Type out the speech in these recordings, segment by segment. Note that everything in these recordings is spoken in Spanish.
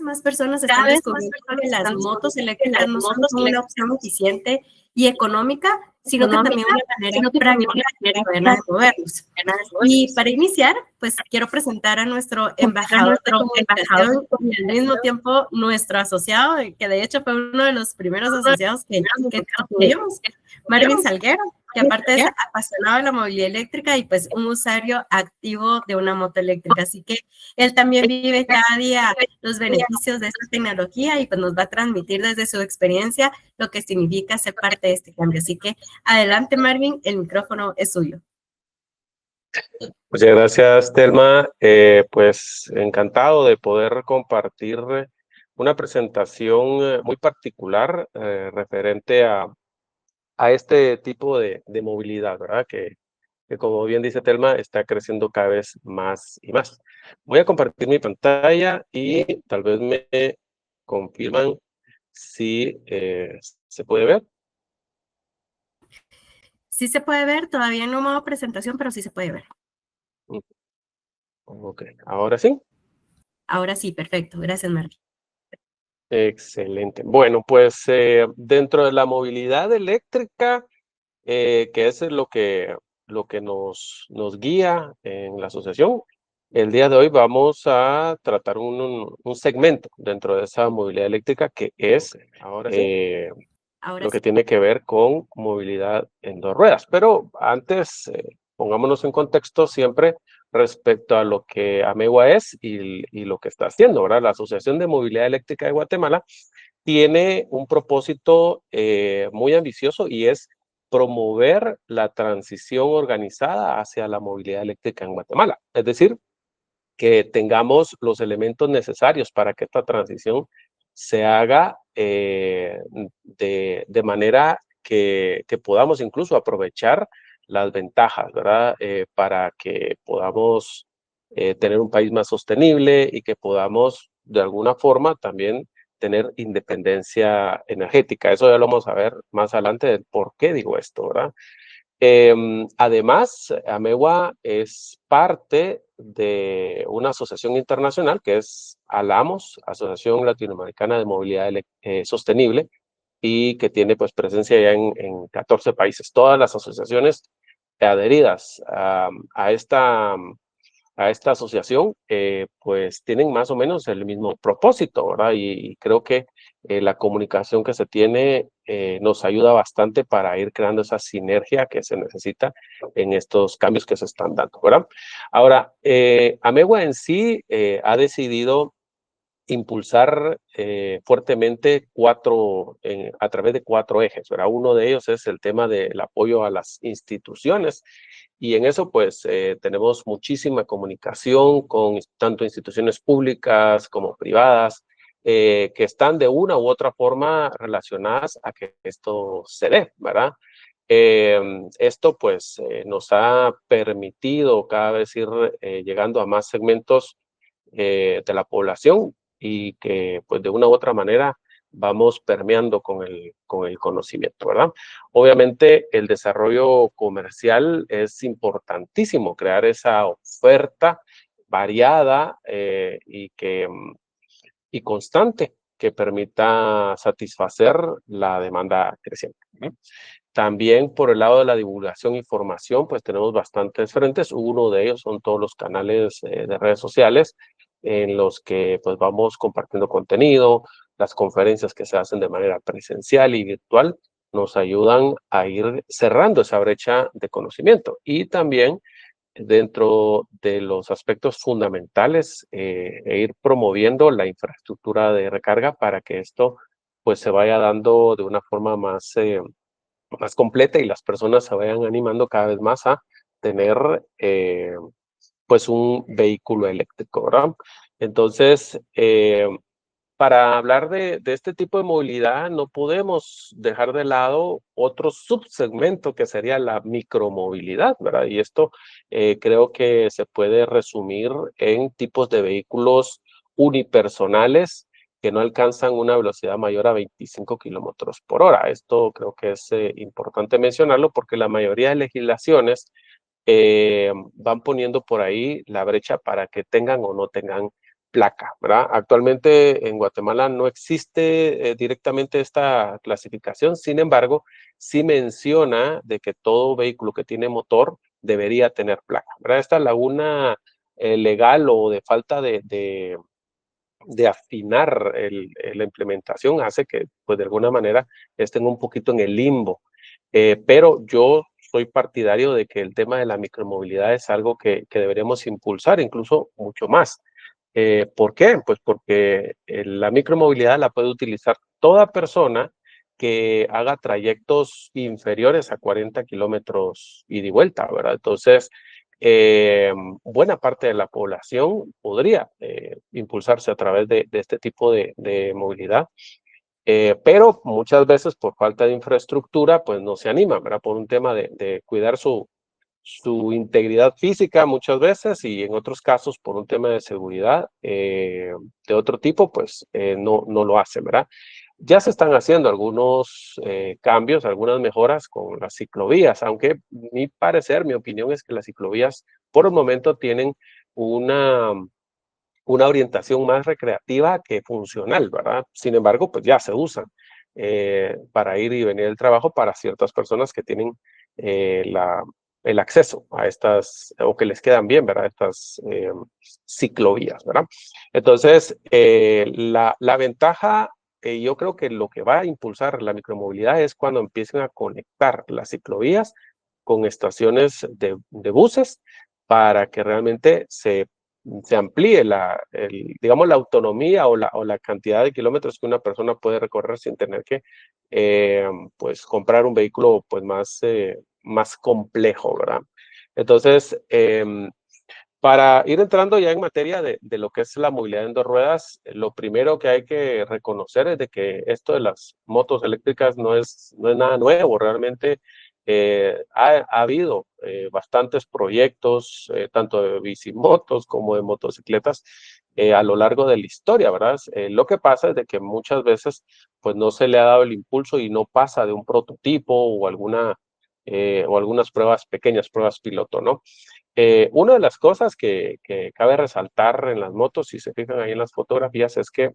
más personas están descubriendo que las motos eléctricas no solo son una opción eficiente y económica, sino que también una manera práctica y buena de movernos. Y para iniciar, pues quiero presentar a nuestro embajador de comunicación y al mismo tiempo nuestro asociado, que de hecho fue uno de los primeros asociados que tuvimos, Marvin Salguero, que aparte es apasionado de la movilidad eléctrica y pues un usuario activo de una moto eléctrica. Así que él también vive cada día los beneficios de esta tecnología y pues nos va a transmitir desde su experiencia lo que significa ser parte de este cambio. Así que adelante, Marvin, el micrófono es suyo. Muchas gracias, Telma. Pues encantado de poder compartir una presentación muy particular referente a este tipo de movilidad, ¿verdad? Que como bien dice Telma, está creciendo cada vez más y más. Voy a compartir mi pantalla y tal vez me confirman si se puede ver. Sí se puede ver, todavía no modo presentación, pero sí se puede ver. Ok, ¿ahora sí? Ahora sí, perfecto. Gracias, Marvin. Excelente. Bueno, pues dentro de la movilidad eléctrica, que es lo que nos guía en la asociación, el día de hoy vamos a tratar un segmento dentro de esa movilidad eléctrica que es lo que tiene que ver con movilidad en dos ruedas. Pero antes, pongámonos en contexto siempre respecto a lo que Amewa es y lo que está haciendo, ¿verdad? La Asociación de Movilidad Eléctrica de Guatemala tiene un propósito muy ambicioso y es promover la transición organizada hacia la movilidad eléctrica en Guatemala. Es decir, que tengamos los elementos necesarios para que esta transición se haga de manera que podamos incluso aprovechar las ventajas, ¿verdad? Para que podamos tener un país más sostenible y que podamos de alguna forma también tener independencia energética. Eso ya lo vamos a ver más adelante del por qué digo esto, ¿verdad? Además, Amewa es parte de una asociación internacional que es ALAMOS, Asociación Latinoamericana de Movilidad Sostenible, y que tiene pues presencia ya en 14 países. Todas las asociaciones adheridas a esta asociación, pues tienen más o menos el mismo propósito, ¿verdad? Y creo que la comunicación que se tiene nos ayuda bastante para ir creando esa sinergia que se necesita en estos cambios que se están dando, ¿verdad? Ahora, Amewa en sí ha decidido impulsar fuertemente a través de 4 ejes, ¿verdad? Uno de ellos es el tema del apoyo a las instituciones y en eso pues tenemos muchísima comunicación con tanto instituciones públicas como privadas que están de una u otra forma relacionadas a que esto se dé, ¿verdad? Esto pues nos ha permitido cada vez ir llegando a más segmentos de la población y que pues de una u otra manera vamos permeando con el conocimiento, ¿verdad? Obviamente el desarrollo comercial es importantísimo, crear esa oferta variada y constante que permita satisfacer la demanda creciente, ¿no? También por el lado de la divulgación e información, pues tenemos bastantes frentes. Uno de ellos son todos los canales de redes sociales en los que pues vamos compartiendo contenido, las conferencias que se hacen de manera presencial y virtual nos ayudan a ir cerrando esa brecha de conocimiento. Y también dentro de los aspectos fundamentales e ir promoviendo la infraestructura de recarga para que esto pues se vaya dando de una forma más completa y las personas se vayan animando cada vez más a tener pues un vehículo eléctrico, ¿verdad? Entonces, para hablar de este tipo de movilidad no podemos dejar de lado otro subsegmento que sería la micromovilidad, ¿verdad? Y esto creo que se puede resumir en tipos de vehículos unipersonales que no alcanzan una velocidad mayor a 25 kilómetros por hora. Esto creo que es importante mencionarlo porque la mayoría de legislaciones van poniendo por ahí la brecha para que tengan o no tengan placa, ¿verdad? Actualmente en Guatemala no existe directamente esta clasificación, sin embargo, sí menciona de que todo vehículo que tiene motor debería tener placa, ¿verdad? Esta laguna legal o de falta de afinar la implementación hace que, pues de alguna manera, estén un poquito en el limbo. Pero yo soy partidario de que el tema de la micromovilidad es algo que deberíamos impulsar, incluso mucho más. ¿Por qué? Pues porque la micromovilidad la puede utilizar toda persona que haga trayectos inferiores a 40 kilómetros ida y vuelta, ¿verdad? Entonces, eh, buena parte de la población podría impulsarse a través de este tipo de movilidad, pero muchas veces por falta de infraestructura, pues no se animan, ¿verdad? Por un tema de cuidar su integridad física muchas veces y en otros casos por un tema de seguridad de otro tipo, pues no lo hacen, ¿verdad? Ya se están haciendo algunos cambios, algunas mejoras con las ciclovías, aunque mi parecer, mi opinión es que las ciclovías por el momento tienen una, una orientación más recreativa que funcional, ¿verdad? Sin embargo, pues ya se usan para ir y venir del trabajo para ciertas personas que tienen el acceso a estas, o que les quedan bien, ¿verdad? Estas ciclovías, ¿verdad? Entonces, la ventaja, yo creo que lo que va a impulsar la micromovilidad es cuando empiecen a conectar las ciclovías con estaciones de buses para que realmente se amplíe digamos, la autonomía o la cantidad de kilómetros que una persona puede recorrer sin tener que pues comprar un vehículo pues más complejo, ¿verdad? Entonces, para ir entrando ya en materia de lo que es la movilidad en dos ruedas, lo primero que hay que reconocer es de que esto de las motos eléctricas no es nada nuevo. Realmente ha habido bastantes proyectos, tanto de bicimotos como de motocicletas, a lo largo de la historia, ¿verdad? Lo que pasa es de que muchas veces pues no se le ha dado el impulso y no pasa de un prototipo o algunas pruebas, pequeñas pruebas piloto, ¿no? Una de las cosas que cabe resaltar en las motos, si se fijan ahí en las fotografías, es que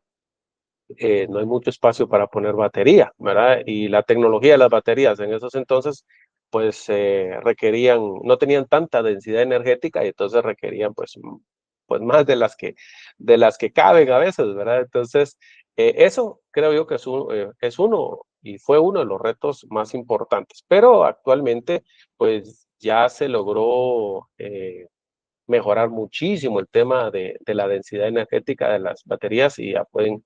no hay mucho espacio para poner batería, ¿verdad? Y la tecnología de las baterías en esos entonces, pues no tenían tanta densidad energética y entonces requerían pues más de las que caben a veces, ¿verdad? Entonces, eso creo yo que es uno y fue uno de los retos más importantes, pero actualmente pues ya se logró mejorar muchísimo el tema de la densidad energética de las baterías y ya pueden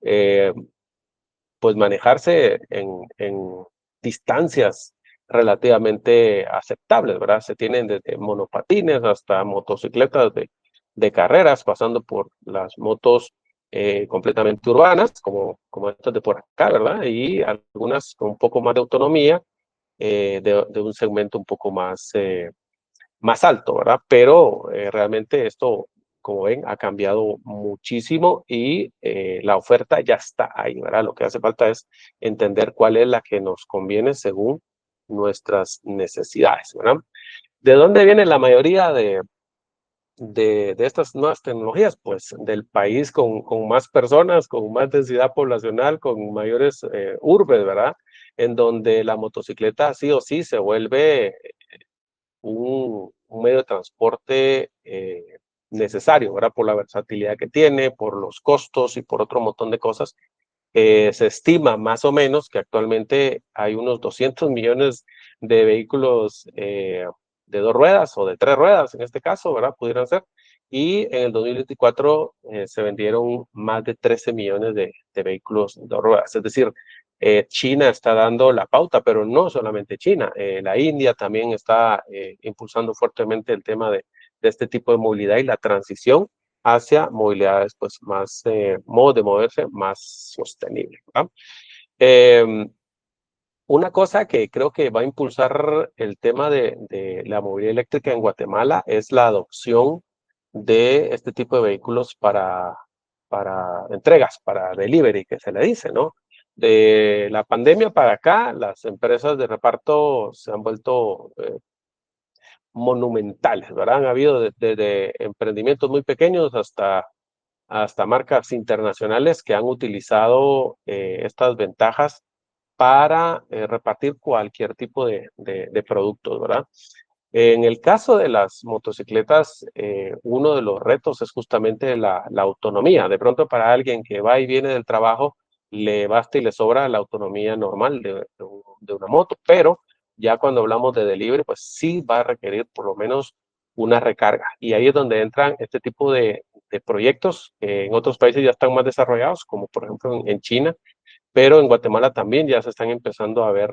eh, pues manejarse en distancias relativamente aceptables, ¿verdad? Se tienen desde monopatines hasta motocicletas de carreras, pasando por las motos completamente urbanas, como estas de por acá, ¿verdad? Y algunas con un poco más de autonomía, de un segmento un poco más alto, ¿verdad? Pero realmente esto, como ven, ha cambiado muchísimo y la oferta ya está ahí, ¿verdad? Lo que hace falta es entender cuál es la que nos conviene según nuestras necesidades, ¿verdad? ¿De dónde viene la mayoría de estas nuevas tecnologías? Pues del país con más personas, con más densidad poblacional, con mayores urbes, ¿verdad? En donde la motocicleta sí o sí se vuelve un medio de transporte necesario, ¿verdad? Por la versatilidad que tiene, por los costos y por otro montón de cosas. Se estima más o menos que actualmente hay unos 200 millones de vehículos de dos ruedas o de tres ruedas, en este caso, ¿verdad? Pudieran ser. Y en el 2024 se vendieron más de 13 millones de vehículos de dos ruedas. Es decir, China está dando la pauta, pero no solamente China. La India también está impulsando fuertemente el tema de este tipo de movilidad y la transición hacia movilidades, pues, modos de moverse más sostenibles, ¿verdad? Eh, una cosa que creo que va a impulsar el tema de la movilidad eléctrica en Guatemala es la adopción de este tipo de vehículos para entregas, para delivery, que se le dice, ¿no? De la pandemia para acá, las empresas de reparto se han vuelto monumentales, ¿verdad? Han habido desde emprendimientos muy pequeños hasta marcas internacionales que han utilizado estas ventajas para repartir cualquier tipo de productos, ¿verdad? En el caso de las motocicletas, uno de los retos es justamente la autonomía. De pronto para alguien que va y viene del trabajo, le basta y le sobra la autonomía normal de una moto, pero ya cuando hablamos de delivery, pues sí va a requerir por lo menos una recarga. Y ahí es donde entran este tipo de proyectos que en otros países ya están más desarrollados, como por ejemplo en China, pero en Guatemala también ya se están empezando a ver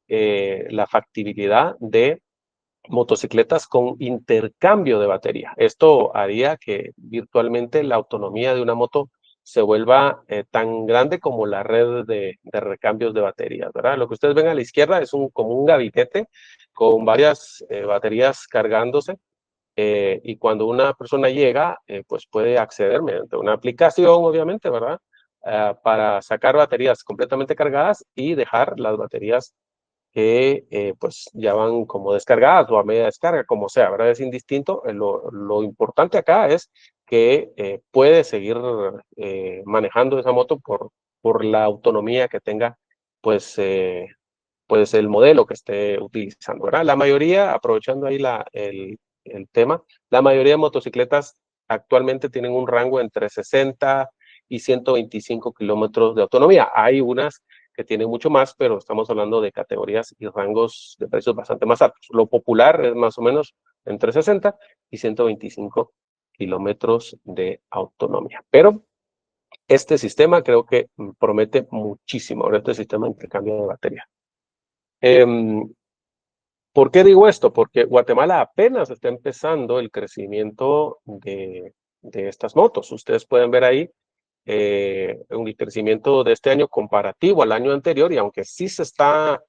la factibilidad de motocicletas con intercambio de batería. Esto haría que virtualmente la autonomía de una moto se vuelva tan grande como la red de recambios de baterías, ¿verdad? Lo que ustedes ven a la izquierda es como un gabinete con varias baterías cargándose, y cuando una persona llega, pues puede acceder mediante una aplicación, obviamente, ¿verdad? Para sacar baterías completamente cargadas y dejar las baterías que pues ya van como descargadas o a media descarga, como sea, ¿verdad? Es indistinto. Lo importante acá es que puede seguir manejando esa moto por la autonomía que tenga, pues, pues el modelo que esté utilizando, ¿verdad? La mayoría, aprovechando ahí el tema, la mayoría de motocicletas actualmente tienen un rango entre 60 y 125 kilómetros de autonomía. Hay unas que tienen mucho más, pero estamos hablando de categorías y rangos de precios bastante más altos. Lo popular es más o menos entre 60 y 125 kilómetros de autonomía. Pero este sistema creo que promete muchísimo, ahora este sistema de intercambio de batería. ¿Por qué digo esto? Porque Guatemala apenas está empezando el crecimiento de estas motos. Ustedes pueden ver ahí un crecimiento de este año comparativo al año anterior, y aunque sí se está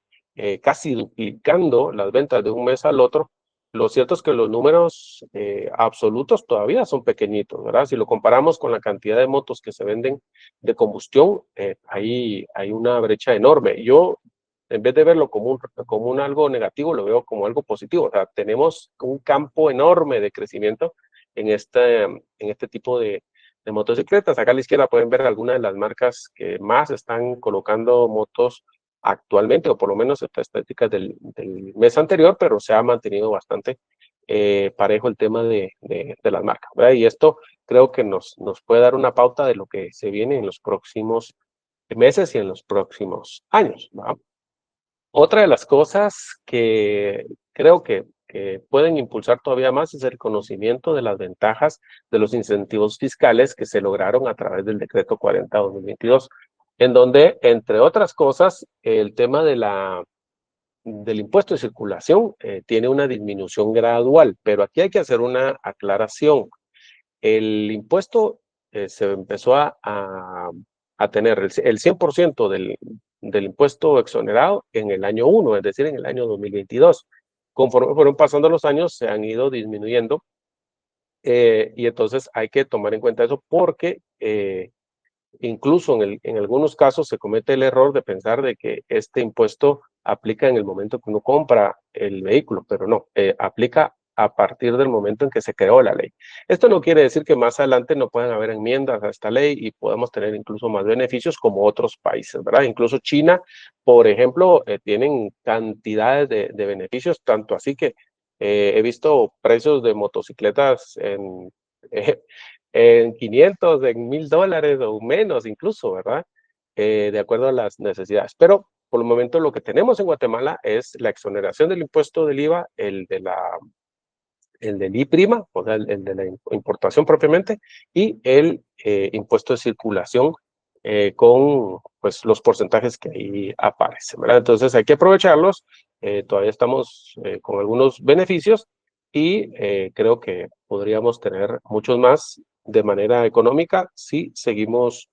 casi duplicando las ventas de un mes al otro, lo cierto es que los números absolutos todavía son pequeñitos, ¿verdad? Si lo comparamos con la cantidad de motos que se venden de combustión, ahí hay una brecha enorme. Yo, en vez de verlo como un algo negativo, lo veo como algo positivo. O sea, tenemos un campo enorme de crecimiento en este tipo de motocicletas. Acá a la izquierda pueden ver algunas de las marcas que más están colocando motos actualmente, o por lo menos estadísticas del mes anterior, pero se ha mantenido bastante parejo el tema de las marcas, ¿verdad? Y esto creo que nos puede dar una pauta de lo que se viene en los próximos meses y en los próximos años, ¿verdad? Otra de las cosas que creo que pueden impulsar todavía más es el conocimiento de las ventajas de los incentivos fiscales que se lograron a través del decreto 40/2022, en donde, entre otras cosas, el tema del impuesto de circulación tiene una disminución gradual, pero aquí hay que hacer una aclaración. El impuesto se empezó a tener el 100% del impuesto exonerado en el año 1, es decir, en el año 2022. Conforme fueron pasando los años, se han ido disminuyendo, y entonces hay que tomar en cuenta eso porque incluso en algunos casos se comete el error de pensar de que este impuesto aplica en el momento que uno compra el vehículo, pero no, aplica a partir del momento en que se creó la ley. Esto no quiere decir que más adelante no puedan haber enmiendas a esta ley y podamos tener incluso más beneficios como otros países, ¿verdad? Incluso China, por ejemplo, tienen cantidades de beneficios, tanto así que he visto precios de motocicletas en 500, en $1000 o menos incluso, ¿verdad? De acuerdo a las necesidades. Pero por el momento lo que tenemos en Guatemala es la exoneración del impuesto del IVA, el del I', o sea, el de la importación propiamente, y el impuesto de circulación con pues, los porcentajes que ahí aparecen, ¿verdad? Entonces hay que aprovecharlos. Todavía estamos con algunos beneficios y creo que podríamos tener muchos más de manera económica si seguimos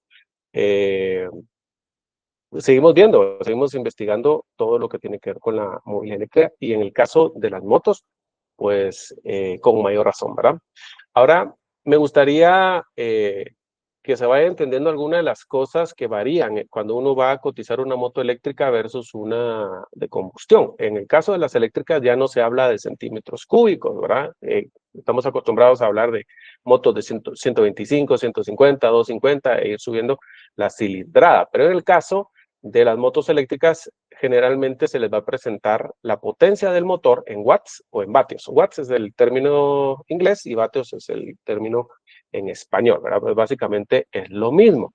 viendo, seguimos investigando todo lo que tiene que ver con la movilidad eléctrica, y en el caso de las motos, pues con mayor razón, ¿verdad? Ahora, me gustaría que se vaya entendiendo algunas de las cosas que varían cuando uno va a cotizar una moto eléctrica versus una de combustión. En el caso de las eléctricas ya no se habla de centímetros cúbicos, ¿verdad? Estamos acostumbrados a hablar de motos de 125, 150, 250 e ir subiendo la cilindrada, pero en el caso de las motos eléctricas generalmente se les va a presentar la potencia del motor en watts o en vatios. Watts es el término inglés y vatios es el término en español, ¿verdad? Pues básicamente es lo mismo.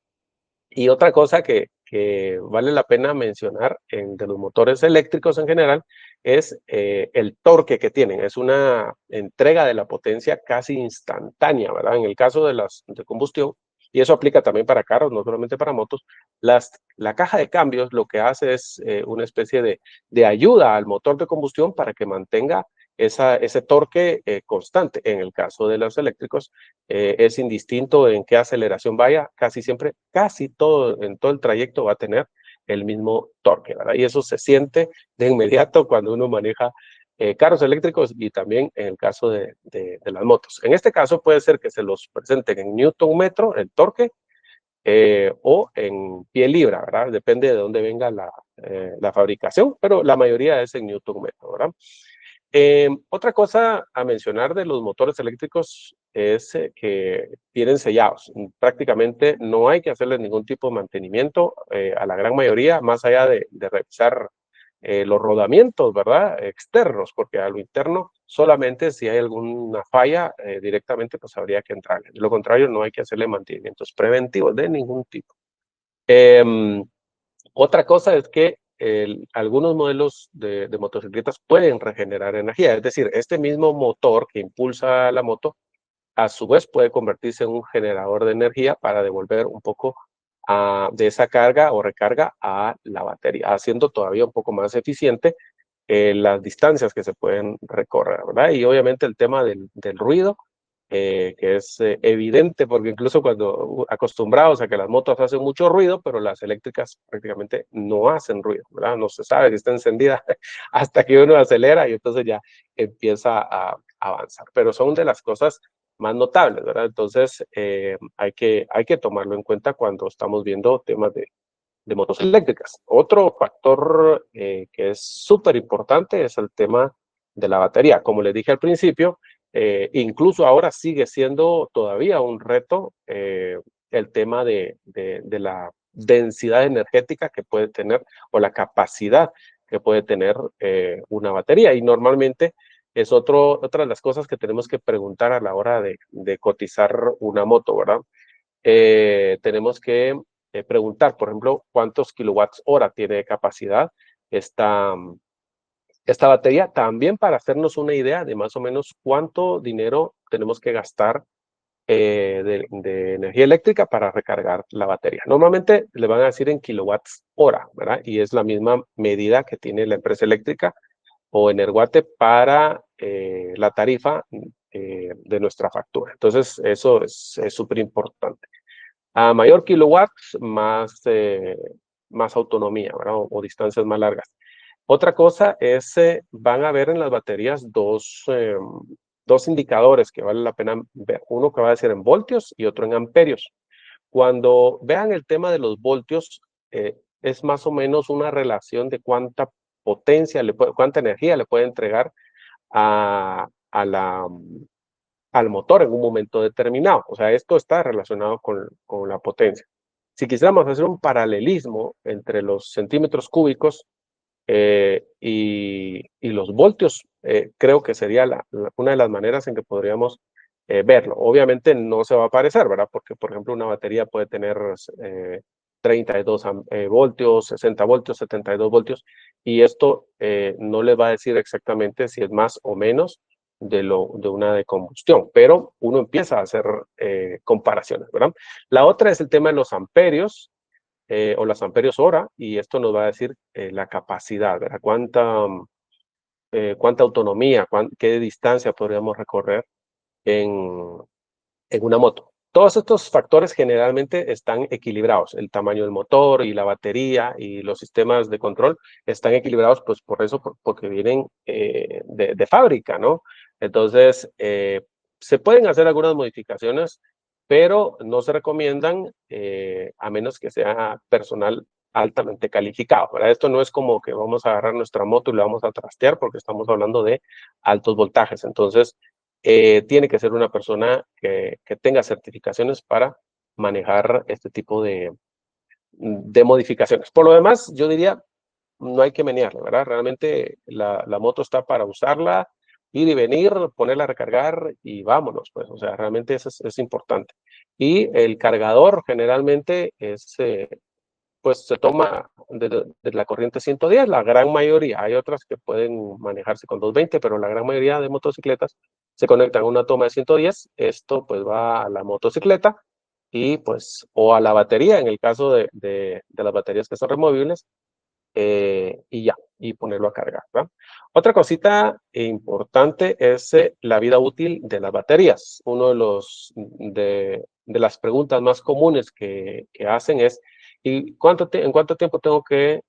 Y otra cosa que vale la pena mencionar de los motores eléctricos en general es el torque que tienen. Es una entrega de la potencia casi instantánea, ¿verdad? En el caso de las de combustión, y eso aplica también para carros, no solamente para motos, la caja de cambios lo que hace es una especie de ayuda al motor de combustión para que mantenga ese torque constante. En el caso de los eléctricos, es indistinto en qué aceleración vaya, casi siempre, casi todo, en todo el trayecto va a tener el mismo torque, ¿verdad? Y eso se siente de inmediato cuando uno maneja carros eléctricos y también en el caso de las motos. En este caso puede ser que se los presenten en newton metro, el torque, o en pie libra, ¿verdad? Depende de dónde venga la fabricación, pero la mayoría es en newton metro, ¿verdad? Otra cosa a mencionar de los motores eléctricos es que vienen sellados. Prácticamente no hay que hacerles ningún tipo de mantenimiento a la gran mayoría, más allá de revisar los rodamientos, ¿verdad? Externos, porque a lo interno solamente si hay alguna falla directamente pues habría que entrarle. De lo contrario, no hay que hacerle mantenimientos preventivos de ningún tipo. Otra cosa es que algunos modelos de motocicletas pueden regenerar energía, es decir, este mismo motor que impulsa la moto, a su vez puede convertirse en un generador de energía para devolver un poco de esa carga o recarga a la batería, haciendo todavía un poco más eficiente las distancias que se pueden recorrer, ¿verdad? Y obviamente el tema del ruido, que es evidente, porque incluso cuando acostumbrados a que las motos hacen mucho ruido, pero las eléctricas prácticamente no hacen ruido, ¿verdad? No se sabe que está encendida hasta que uno acelera y entonces ya empieza a avanzar. Pero son de las cosas más notables, ¿verdad? Entonces hay que tomarlo en cuenta cuando estamos viendo temas de motos eléctricas. Otro factor que es súper importante es el tema de la batería. Como les dije al principio, incluso ahora sigue siendo todavía un reto el tema de la densidad energética que puede tener o la capacidad que puede tener una batería. Y normalmente es otra de las cosas que tenemos que preguntar a la hora de cotizar una moto, ¿verdad? Tenemos que preguntar, por ejemplo, cuántos kilowatts hora tiene de capacidad esta, esta batería, también para hacernos una idea de más o menos cuánto dinero tenemos que gastar de energía eléctrica para recargar la batería. Normalmente le van a decir en kilowatts hora, ¿verdad? Y es la misma medida que tiene la empresa eléctrica o Energuate para la tarifa de nuestra factura. Entonces, eso es súper importante. A mayor kilowatts, más autonomía, ¿verdad? O distancias más largas. Otra cosa es, van a ver en las baterías dos indicadores que vale la pena ver. Uno que va a ser en voltios y otro en amperios. Cuando vean el tema de los voltios, es más o menos una relación de cuánta potencia, cuánta energía le puede entregar al motor en un momento determinado. O sea, esto está relacionado con la potencia. Si quisiéramos hacer un paralelismo entre los centímetros cúbicos y los voltios, creo que sería una de las maneras en que podríamos verlo. Obviamente no se va a parecer, ¿verdad? Porque, por ejemplo, una batería puede tener 32 voltios, 60 voltios, 72 voltios, y esto no le va a decir exactamente si es más o menos de una de combustión, pero uno empieza a hacer comparaciones, ¿verdad? La otra es el tema de los amperios, o las amperios hora, y esto nos va a decir la capacidad, ¿verdad? Cuánta autonomía, qué distancia podríamos recorrer en una moto. Todos estos factores generalmente están equilibrados. El tamaño del motor y la batería y los sistemas de control están equilibrados, pues por eso, porque vienen de fábrica, ¿no? Entonces, se pueden hacer algunas modificaciones pero no se recomiendan a menos que sea personal altamente calificado, ¿verdad? Esto no es como que vamos a agarrar nuestra moto y la vamos a trastear porque estamos hablando de altos voltajes. Entonces, tiene que ser una persona que tenga certificaciones para manejar este tipo de modificaciones. Por lo demás, yo diría, no hay que menearle, ¿verdad? Realmente la moto está para usarla, ir y venir, ponerla a recargar y vámonos, pues, o sea, realmente eso es importante. Y el cargador generalmente es, pues, se toma de la corriente 110, la gran mayoría. Hay otras que pueden manejarse con 220, pero la gran mayoría de motocicletas se conectan a una toma de 110. Esto, pues, va a la motocicleta y, pues, o a la batería, en el caso de las baterías que son removibles, y ya, y ponerlo a cargar, ¿verdad? Otra cosita importante es la vida útil de las baterías. Uno de las preguntas más comunes que hacen es, ¿y en cuánto tiempo tengo que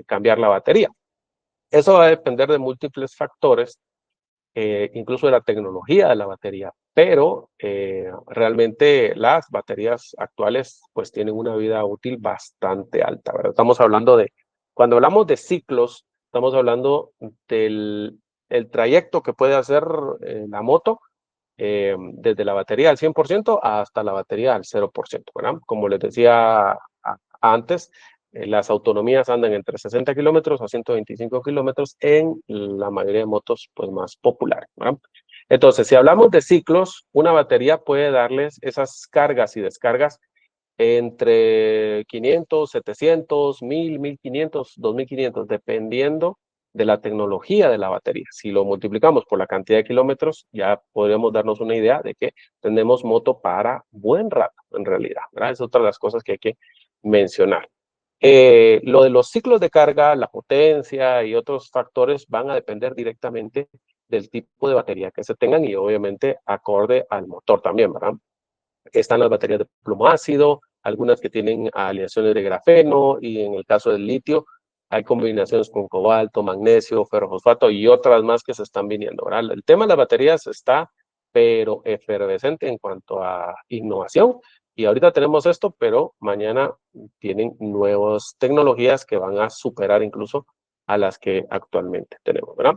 cambiar la batería? Eso va a depender de múltiples factores, incluso de la tecnología de la batería, pero realmente las baterías actuales pues tienen una vida útil bastante alta, ¿verdad? Estamos hablando cuando hablamos de ciclos, estamos hablando del el trayecto que puede hacer la moto desde la batería al 100% hasta la batería al 0%, ¿verdad? Como les decía antes, las autonomías andan entre 60 kilómetros a 125 kilómetros en la mayoría de motos pues, más populares, ¿verdad? Entonces, si hablamos de ciclos, una batería puede darles esas cargas y descargas entre 500, 700, 1000, 1500, 2500, dependiendo de la tecnología de la batería. Si lo multiplicamos por la cantidad de kilómetros, ya podríamos darnos una idea de que tenemos moto para buen rato, en realidad, ¿verdad? Es otra de las cosas que hay que mencionar. Lo de los ciclos de carga, la potencia y otros factores van a depender directamente del tipo de batería que se tengan y obviamente acorde al motor también, ¿verdad? Están las baterías de plomo ácido, algunas que tienen aleaciones de grafeno y en el caso del litio hay combinaciones con cobalto, magnesio, ferrofosfato y otras más que se están viniendo, ¿verdad? El tema de las baterías está pero efervescente en cuanto a innovación y ahorita tenemos esto, pero mañana tienen nuevas tecnologías que van a superar incluso a las que actualmente tenemos, ¿verdad?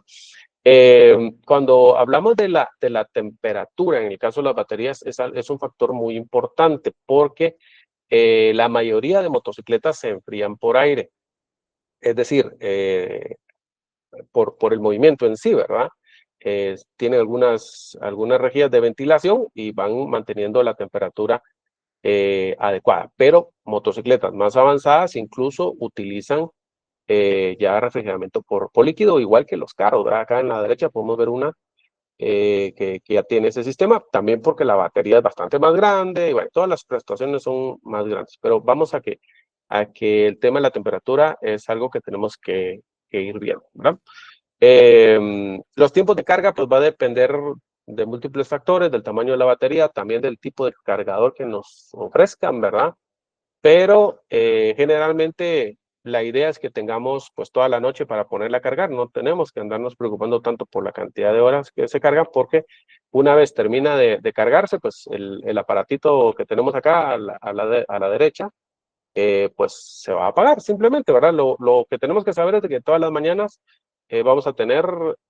Cuando hablamos de la temperatura, en el caso de las baterías, es un factor muy importante porque la mayoría de motocicletas se enfrían por aire, es decir, por el movimiento en sí, ¿verdad? Tienen algunas rejillas de ventilación y van manteniendo la temperatura adecuada, pero motocicletas más avanzadas incluso utilizan ya refrigeramiento por líquido, igual que los carros, ¿verdad? Acá en la derecha podemos ver una que ya tiene ese sistema, también porque la batería es bastante más grande y bueno, todas las prestaciones son más grandes, pero vamos a que el tema de la temperatura es algo que tenemos que ir viendo, ¿verdad? Los tiempos de carga pues va a depender de múltiples factores, del tamaño de la batería, también del tipo de cargador que nos ofrezcan, ¿verdad? Pero generalmente la idea es que tengamos pues toda la noche para ponerla a cargar, no tenemos que andarnos preocupando tanto por la cantidad de horas que se carga porque una vez termina de cargarse, pues el aparatito que tenemos acá a la derecha, pues se va a apagar simplemente, ¿verdad? Lo que tenemos que saber es de que todas las mañanas vamos a tener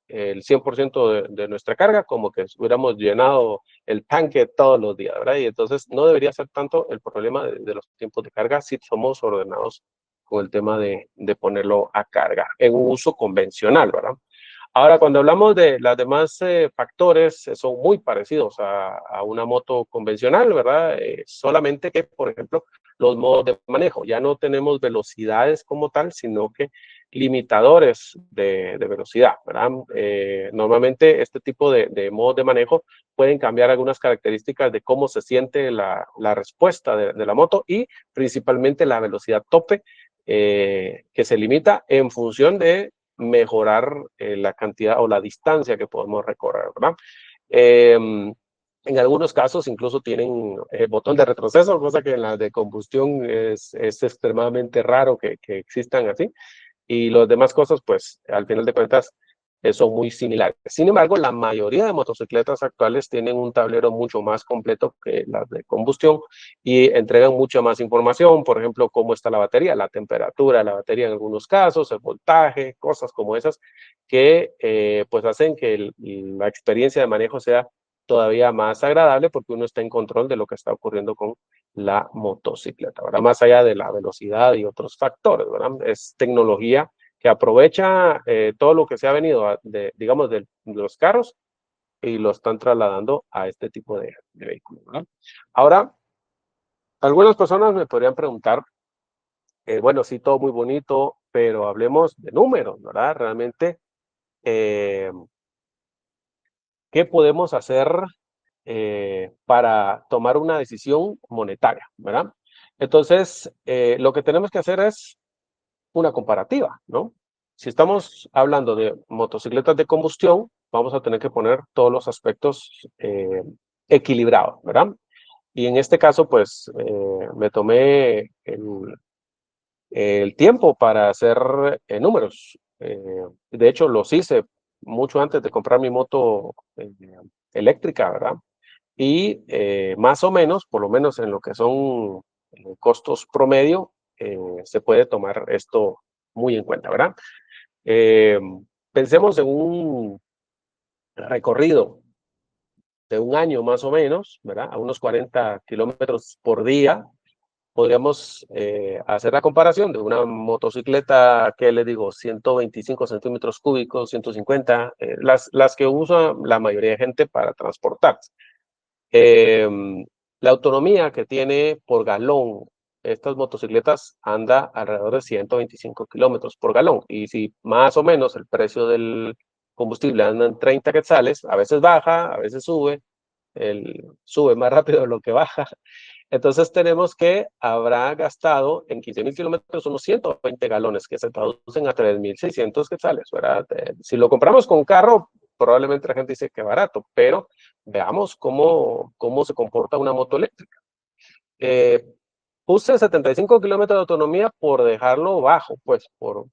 el 100% de nuestra carga, como que hubiéramos llenado el tanque todos los días, ¿verdad? Y entonces no debería ser tanto el problema de los tiempos de carga si somos ordenados con el tema de ponerlo a carga en un uso convencional, ¿verdad? Ahora, cuando hablamos de los demás factores, son muy parecidos a una moto convencional, ¿verdad? Solamente que, por ejemplo, los modos de manejo, ya no tenemos velocidades como tal, sino que limitadores de velocidad, ¿verdad? Normalmente este tipo de modos de manejo pueden cambiar algunas características de cómo se siente la respuesta de la moto y principalmente la velocidad tope, que se limita en función de mejorar la cantidad o la distancia que podemos recorrer, ¿verdad? En algunos casos incluso tienen botón de retroceso, cosa que en la de combustión es extremadamente raro que existan así. Y las demás cosas, pues al final de cuentas, son muy similares. Sin embargo, la mayoría de motocicletas actuales tienen un tablero mucho más completo que las de combustión y entregan mucha más información, por ejemplo, cómo está la batería, la temperatura de la batería en algunos casos, el voltaje, cosas como esas que pues hacen que la experiencia de manejo sea todavía más agradable porque uno está en control de lo que está ocurriendo con la motocicleta, ¿verdad? Más allá de la velocidad y otros factores, ¿verdad? Es tecnología que aprovecha todo lo que se ha venido, digamos, de los carros y lo están trasladando a este tipo de vehículos, ¿verdad? Ahora, algunas personas me podrían preguntar, bueno, sí, todo muy bonito, pero hablemos de números, ¿verdad? Realmente, eh, ¿qué podemos hacer para tomar una decisión monetaria, ¿verdad? Entonces, lo que tenemos que hacer es una comparativa, ¿no? Si estamos hablando de motocicletas de combustión, vamos a tener que poner todos los aspectos equilibrados, ¿verdad? Y en este caso, pues, me tomé el tiempo para hacer números. De hecho, los hice mucho antes de comprar mi moto eléctrica, ¿verdad? Y más o menos, por lo menos en lo que son costos promedio, se puede tomar esto muy en cuenta, ¿verdad? Eh, Pensemos en un recorrido de un año más o menos, ¿verdad? A unos 40 kilómetros por día. Podríamos hacer la comparación de una motocicleta, que les digo, 125 centímetros cúbicos, 150, las que usa la mayoría de gente para transportarse. La autonomía que tiene por galón estas motocicletas anda alrededor de 125 kilómetros por galón. Y si más o menos el precio del combustible anda en 30 quetzales, a veces baja, a veces sube, sube más rápido de lo que baja. Entonces tenemos que habrá gastado en 15,000 kilómetros unos 120 galones, que se traducen a 3,600 quetzales, ¿verdad? Si lo compramos con carro, probablemente la gente dice que barato, pero veamos cómo se comporta una moto eléctrica. Eh, Puse 75 kilómetros de autonomía por dejarlo bajo, pues, por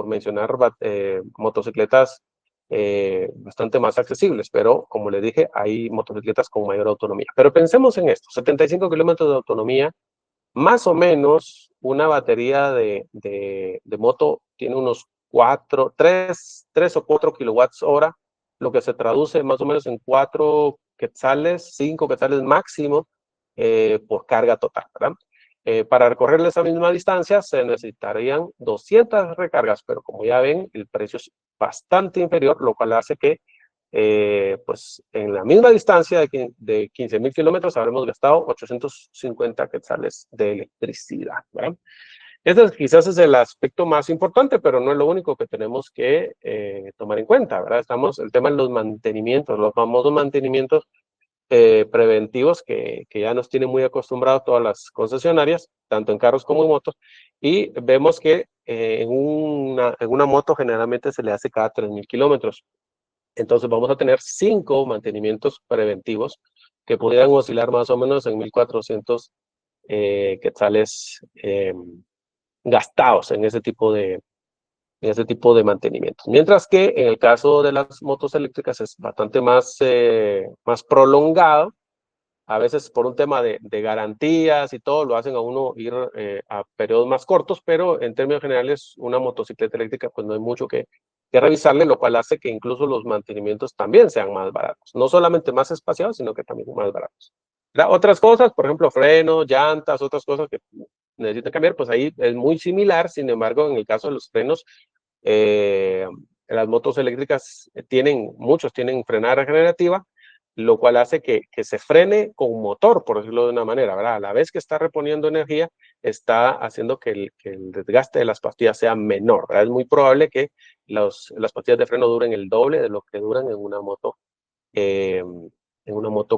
mencionar motocicletas bastante más accesibles, pero como les dije, hay motocicletas con mayor autonomía. Pero pensemos en esto, 75 kilómetros de autonomía, más o menos una batería de moto tiene unos 3 o 4 kilowatts hora, lo que se traduce más o menos en 4 quetzales, 5 quetzales máximo por carga total, ¿verdad? Para recorrer esa misma distancia se necesitarían 200 recargas, pero como ya ven, el precio es bastante inferior, lo cual hace que pues en la misma distancia de 15,000 kilómetros habremos gastado 850 quetzales de electricidad, ¿verdad? Este quizás es el aspecto más importante, pero no es lo único que tenemos que tomar en cuenta, ¿verdad? El tema de los mantenimientos, los famosos mantenimientos preventivos que ya nos tienen muy acostumbrados todas las concesionarias, tanto en carros como en motos, y vemos que en una moto generalmente se le hace cada 3,000 kilómetros. Entonces vamos a tener 5 mantenimientos preventivos que pudieran oscilar más o menos en 1,400 quetzales gastados en ese tipo de mantenimientos. Mientras que en el caso de las motos eléctricas es bastante más prolongado, a veces por un tema de garantías y todo, lo hacen a uno ir a periodos más cortos, pero en términos generales una motocicleta eléctrica pues no hay mucho que revisarle, lo cual hace que incluso los mantenimientos también sean más baratos. No solamente más espaciados, sino que también más baratos. Otras cosas, por ejemplo, frenos, llantas, otras cosas que necesitan cambiar, pues ahí es muy similar. Sin embargo, en el caso de los frenos, eh, las motos eléctricas muchos tienen frenada regenerativa, lo cual hace que se frene con motor, por decirlo de una manera, ¿verdad? A la vez que está reponiendo energía, está haciendo que el desgaste de las pastillas sea menor, ¿verdad? Es muy probable que las pastillas de freno duren el doble de lo que duran en una moto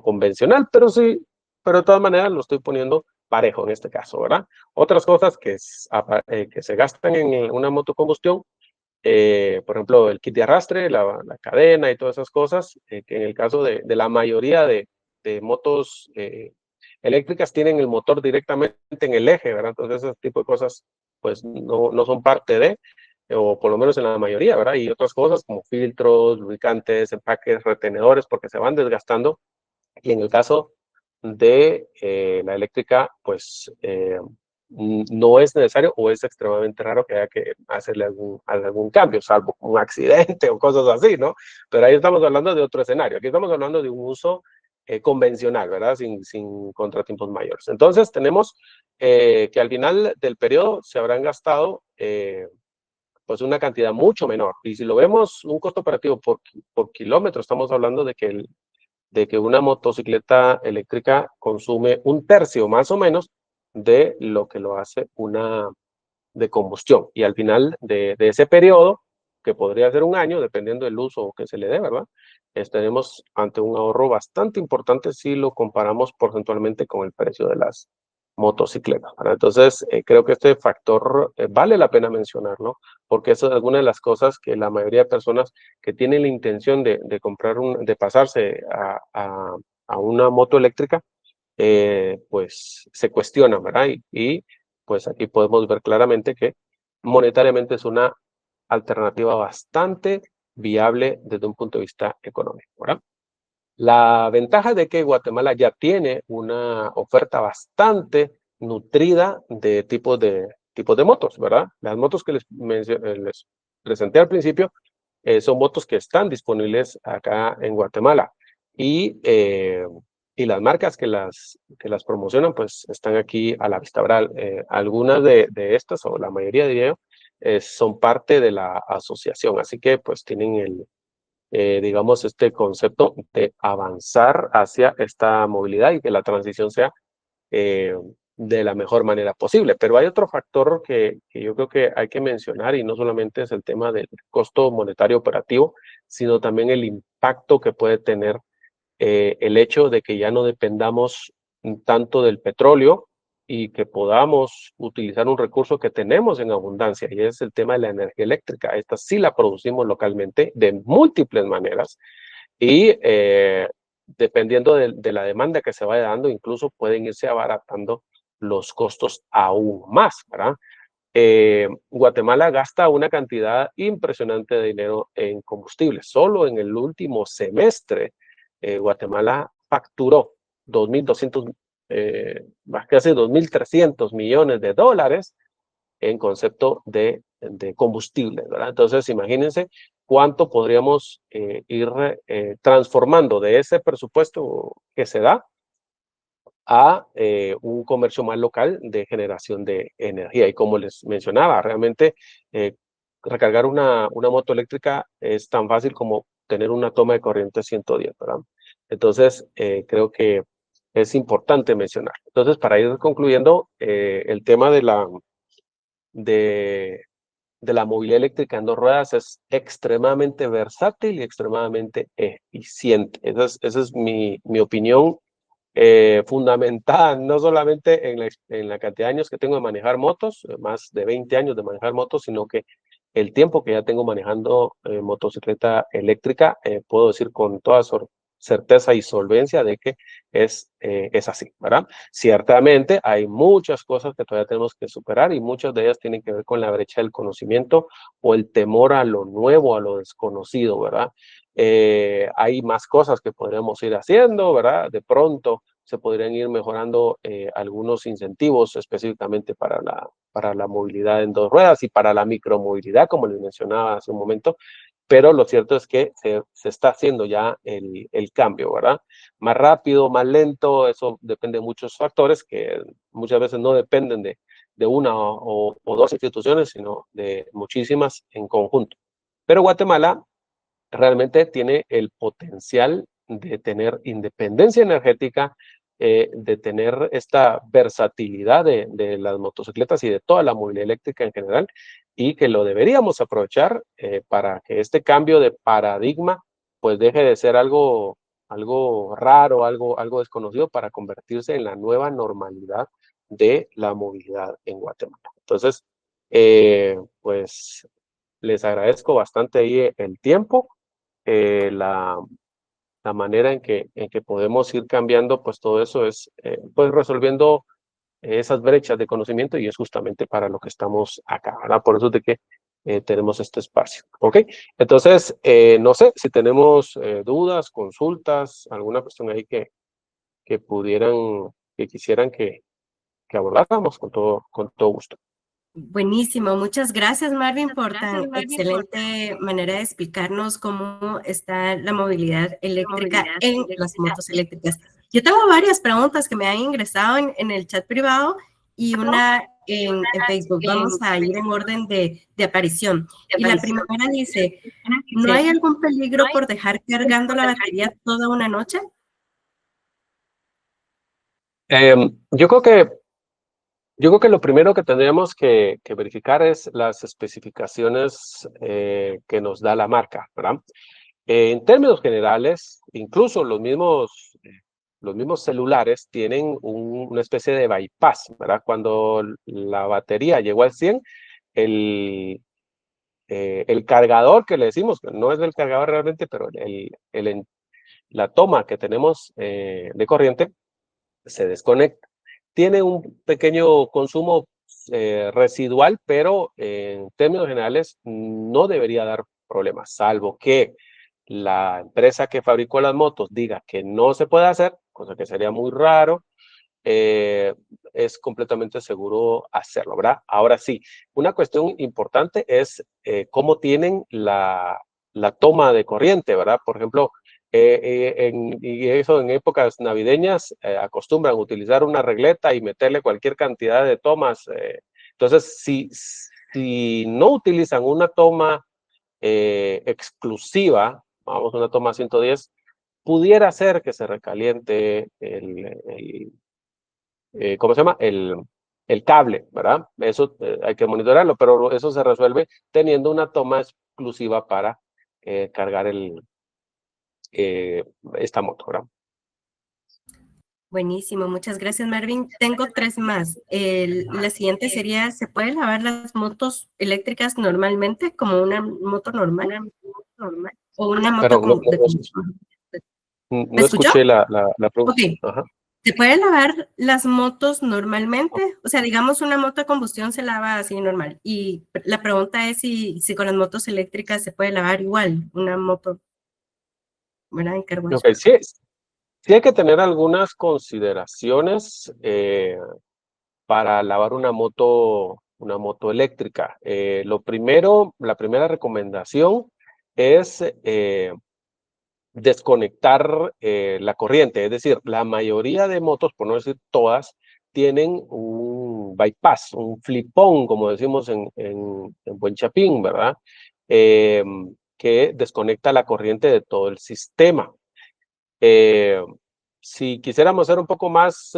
convencional, pero de todas maneras lo estoy poniendo parejo en este caso, ¿verdad? Otras cosas que se gastan en una moto combustión, por ejemplo, el kit de arrastre, la cadena y todas esas cosas, que en el caso de la mayoría de motos eléctricas tienen el motor directamente en el eje, ¿verdad? Entonces ese tipo de cosas pues no son parte de. o por lo menos en la mayoría, ¿verdad? Y otras cosas como filtros, lubricantes, empaques, retenedores, porque se van desgastando. Y en el caso de la eléctrica, pues no es necesario o es extremadamente raro que haya que hacerle algún cambio, salvo un accidente o cosas así, ¿no? Pero ahí estamos hablando de otro escenario. Aquí estamos hablando de un uso convencional, ¿verdad? Sin contratiempos mayores. Entonces, tenemos que al final del periodo se habrán gastado pues una cantidad mucho menor. Y si lo vemos, un costo operativo por kilómetro, estamos hablando de que una motocicleta eléctrica consume un tercio más o menos de lo que lo hace una de combustión. Y al final de ese periodo, que podría ser un año, dependiendo del uso que se le dé, ¿verdad? Estaremos ante un ahorro bastante importante si lo comparamos porcentualmente con el precio de las motocicletas, ¿verdad? Entonces, creo que este factor vale la pena mencionarlo, porque eso es alguna de las cosas que la mayoría de personas que tienen la intención de comprar, de pasarse a una moto eléctrica, pues se cuestionan, ¿verdad? Y pues aquí podemos ver claramente que monetariamente es una alternativa bastante viable desde un punto de vista económico, ¿verdad? La ventaja de que Guatemala ya tiene una oferta bastante nutrida de tipos de motos, ¿verdad? Las motos que les presenté al principio son motos que están disponibles acá en Guatemala y, y las marcas que las promocionan pues están aquí a la vista, ¿verdad? Algunas de estas, o la mayoría diría yo, son parte de la asociación, así que pues tienen digamos, este concepto de avanzar hacia esta movilidad y que la transición sea eh, de la mejor manera posible. Pero hay otro factor que yo creo que hay que mencionar y no solamente es el tema del costo monetario operativo, sino también el impacto que puede tener el hecho de que ya no dependamos tanto del petróleo y que podamos utilizar un recurso que tenemos en abundancia, y es el tema de la energía eléctrica. Esta sí la producimos localmente de múltiples maneras y dependiendo de la demanda que se vaya dando, incluso pueden irse abaratando los costos aún más, ¿verdad? Guatemala gasta una cantidad impresionante de dinero en combustible. Solo en el último semestre, Guatemala facturó 2.200, casi 2.300 millones de dólares en concepto de combustible, ¿verdad? Entonces, imagínense cuánto podríamos ir transformando de ese presupuesto que se da a un comercio más local de generación de energía. Y como les mencionaba, realmente recargar una moto eléctrica es tan fácil como tener una toma de corriente 110, ¿verdad? Entonces, creo que es importante mencionar. Entonces, para ir concluyendo, el tema de, de la movilidad eléctrica en dos ruedas es extremadamente versátil y extremadamente eficiente. Esa es mi opinión fundamentada no solamente en la cantidad de años que tengo de manejar motos, más de 20 años de manejar motos, sino que el tiempo que ya tengo manejando motocicleta eléctrica, puedo decir con toda certeza y solvencia de que es así, ¿verdad? Ciertamente hay muchas cosas que todavía tenemos que superar y muchas de ellas tienen que ver con la brecha del conocimiento o el temor a lo nuevo, a lo desconocido, ¿verdad? Hay más cosas que podríamos ir haciendo, ¿verdad? De pronto se podrían ir mejorando algunos incentivos específicamente para la movilidad en dos ruedas y para la micromovilidad, como les mencionaba hace un momento, pero lo cierto es que se está haciendo ya el cambio, ¿verdad? Más rápido, más lento, eso depende de muchos factores que muchas veces no dependen de una o dos instituciones, sino de muchísimas en conjunto. Pero Guatemala realmente tiene el potencial de tener independencia energética, de tener esta versatilidad de las motocicletas y de toda la movilidad eléctrica en general, y que lo deberíamos aprovechar para que este cambio de paradigma pues deje de ser algo raro, algo desconocido, para convertirse en la nueva normalidad de la movilidad en Guatemala. Entonces, pues les agradezco bastante ahí el tiempo, eh, la, la manera en que podemos ir cambiando, pues todo eso es, pues resolviendo esas brechas de conocimiento, y es justamente para lo que estamos acá, ¿verdad? Por eso es de que tenemos este espacio. ¿Ok? Entonces, no sé si tenemos dudas, consultas, alguna cuestión ahí que quisieran que abordáramos con todo gusto. Buenísimo, muchas gracias Marvin por tan excelente manera de explicarnos cómo está la movilidad eléctrica en las motos eléctricas. Yo tengo varias preguntas que me han ingresado en el chat privado y una en Facebook. Vamos a ir en orden de aparición. Y la primera dice, ¿no hay algún peligro por dejar cargando la batería toda una noche? Yo creo que lo primero que tendríamos que verificar es las especificaciones que nos da la marca, ¿verdad? En términos generales, incluso los mismos celulares tienen una especie de bypass, ¿verdad? Cuando la batería llegó al 100, el cargador que le decimos, no es del cargador realmente, pero la toma que tenemos de corriente se desconecta. Tiene un pequeño consumo residual, pero en términos generales no debería dar problemas, salvo que la empresa que fabricó las motos diga que no se puede hacer, cosa que sería muy raro, es completamente seguro hacerlo, ¿verdad? Ahora sí, una cuestión importante es cómo tienen la toma de corriente, ¿verdad? Por ejemplo, y eso en épocas navideñas acostumbran utilizar una regleta y meterle cualquier cantidad de tomas. Entonces, si no utilizan una toma exclusiva, vamos, una toma 110, pudiera ser que se recaliente ¿cómo se llama? El cable, ¿verdad? Eso hay que monitorarlo, pero eso se resuelve teniendo una toma exclusiva para cargar esta moto, ¿verdad? Buenísimo, muchas gracias Marvin. Tengo tres más. La siguiente sería, ¿se pueden lavar las motos eléctricas normalmente, como una moto normal? ¿O una moto Pero como de combustión? ¿Me no escuchó? escuché la pregunta. Ok. Ajá. ¿Se pueden lavar las motos normalmente? O sea, digamos una moto de combustión se lava así normal. Y la pregunta es si con las motos eléctricas se puede lavar igual una moto, ¿verdad? En carwash. Ok, sí hay que tener algunas consideraciones para lavar una moto eléctrica. La primera recomendación es desconectar la corriente, es decir, la mayoría de motos, por no decir todas, tienen un bypass, un flipón, como decimos en buen chapín, ¿verdad? Que desconecta la corriente de todo el sistema. Si quisiéramos ser un poco más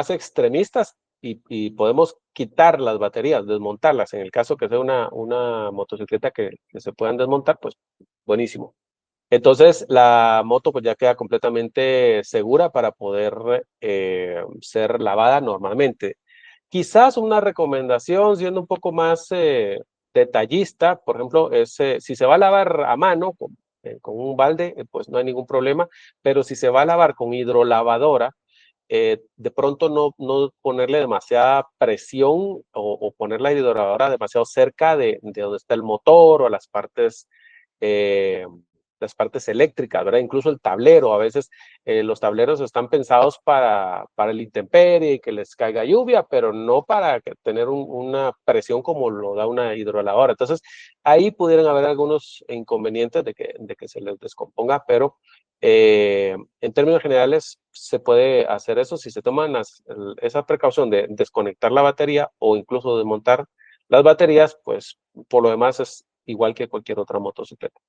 extremistas y podemos quitar las baterías, desmontarlas, en el caso que sea una motocicleta que se puedan desmontar, pues buenísimo. Entonces la moto pues ya queda completamente segura para poder ser lavada normalmente. Quizás una recomendación, siendo un poco más detallista, por ejemplo, es si se va a lavar a mano con un balde, pues no hay ningún problema, pero si se va a lavar con hidrolavadora, de pronto no ponerle demasiada presión o poner la hidrolavadora demasiado cerca de donde está el motor o eh, las partes eléctricas, ¿verdad? Incluso el tablero, a veces los tableros están pensados para el intemperie y que les caiga lluvia, pero no para tener una presión como lo da una hidrolavadora. Entonces, ahí pudieran haber algunos inconvenientes de que se les descomponga, pero en términos generales se puede hacer eso si se toman esa precaución de desconectar la batería o incluso desmontar las baterías, pues por lo demás es igual que cualquier otra motocicleta.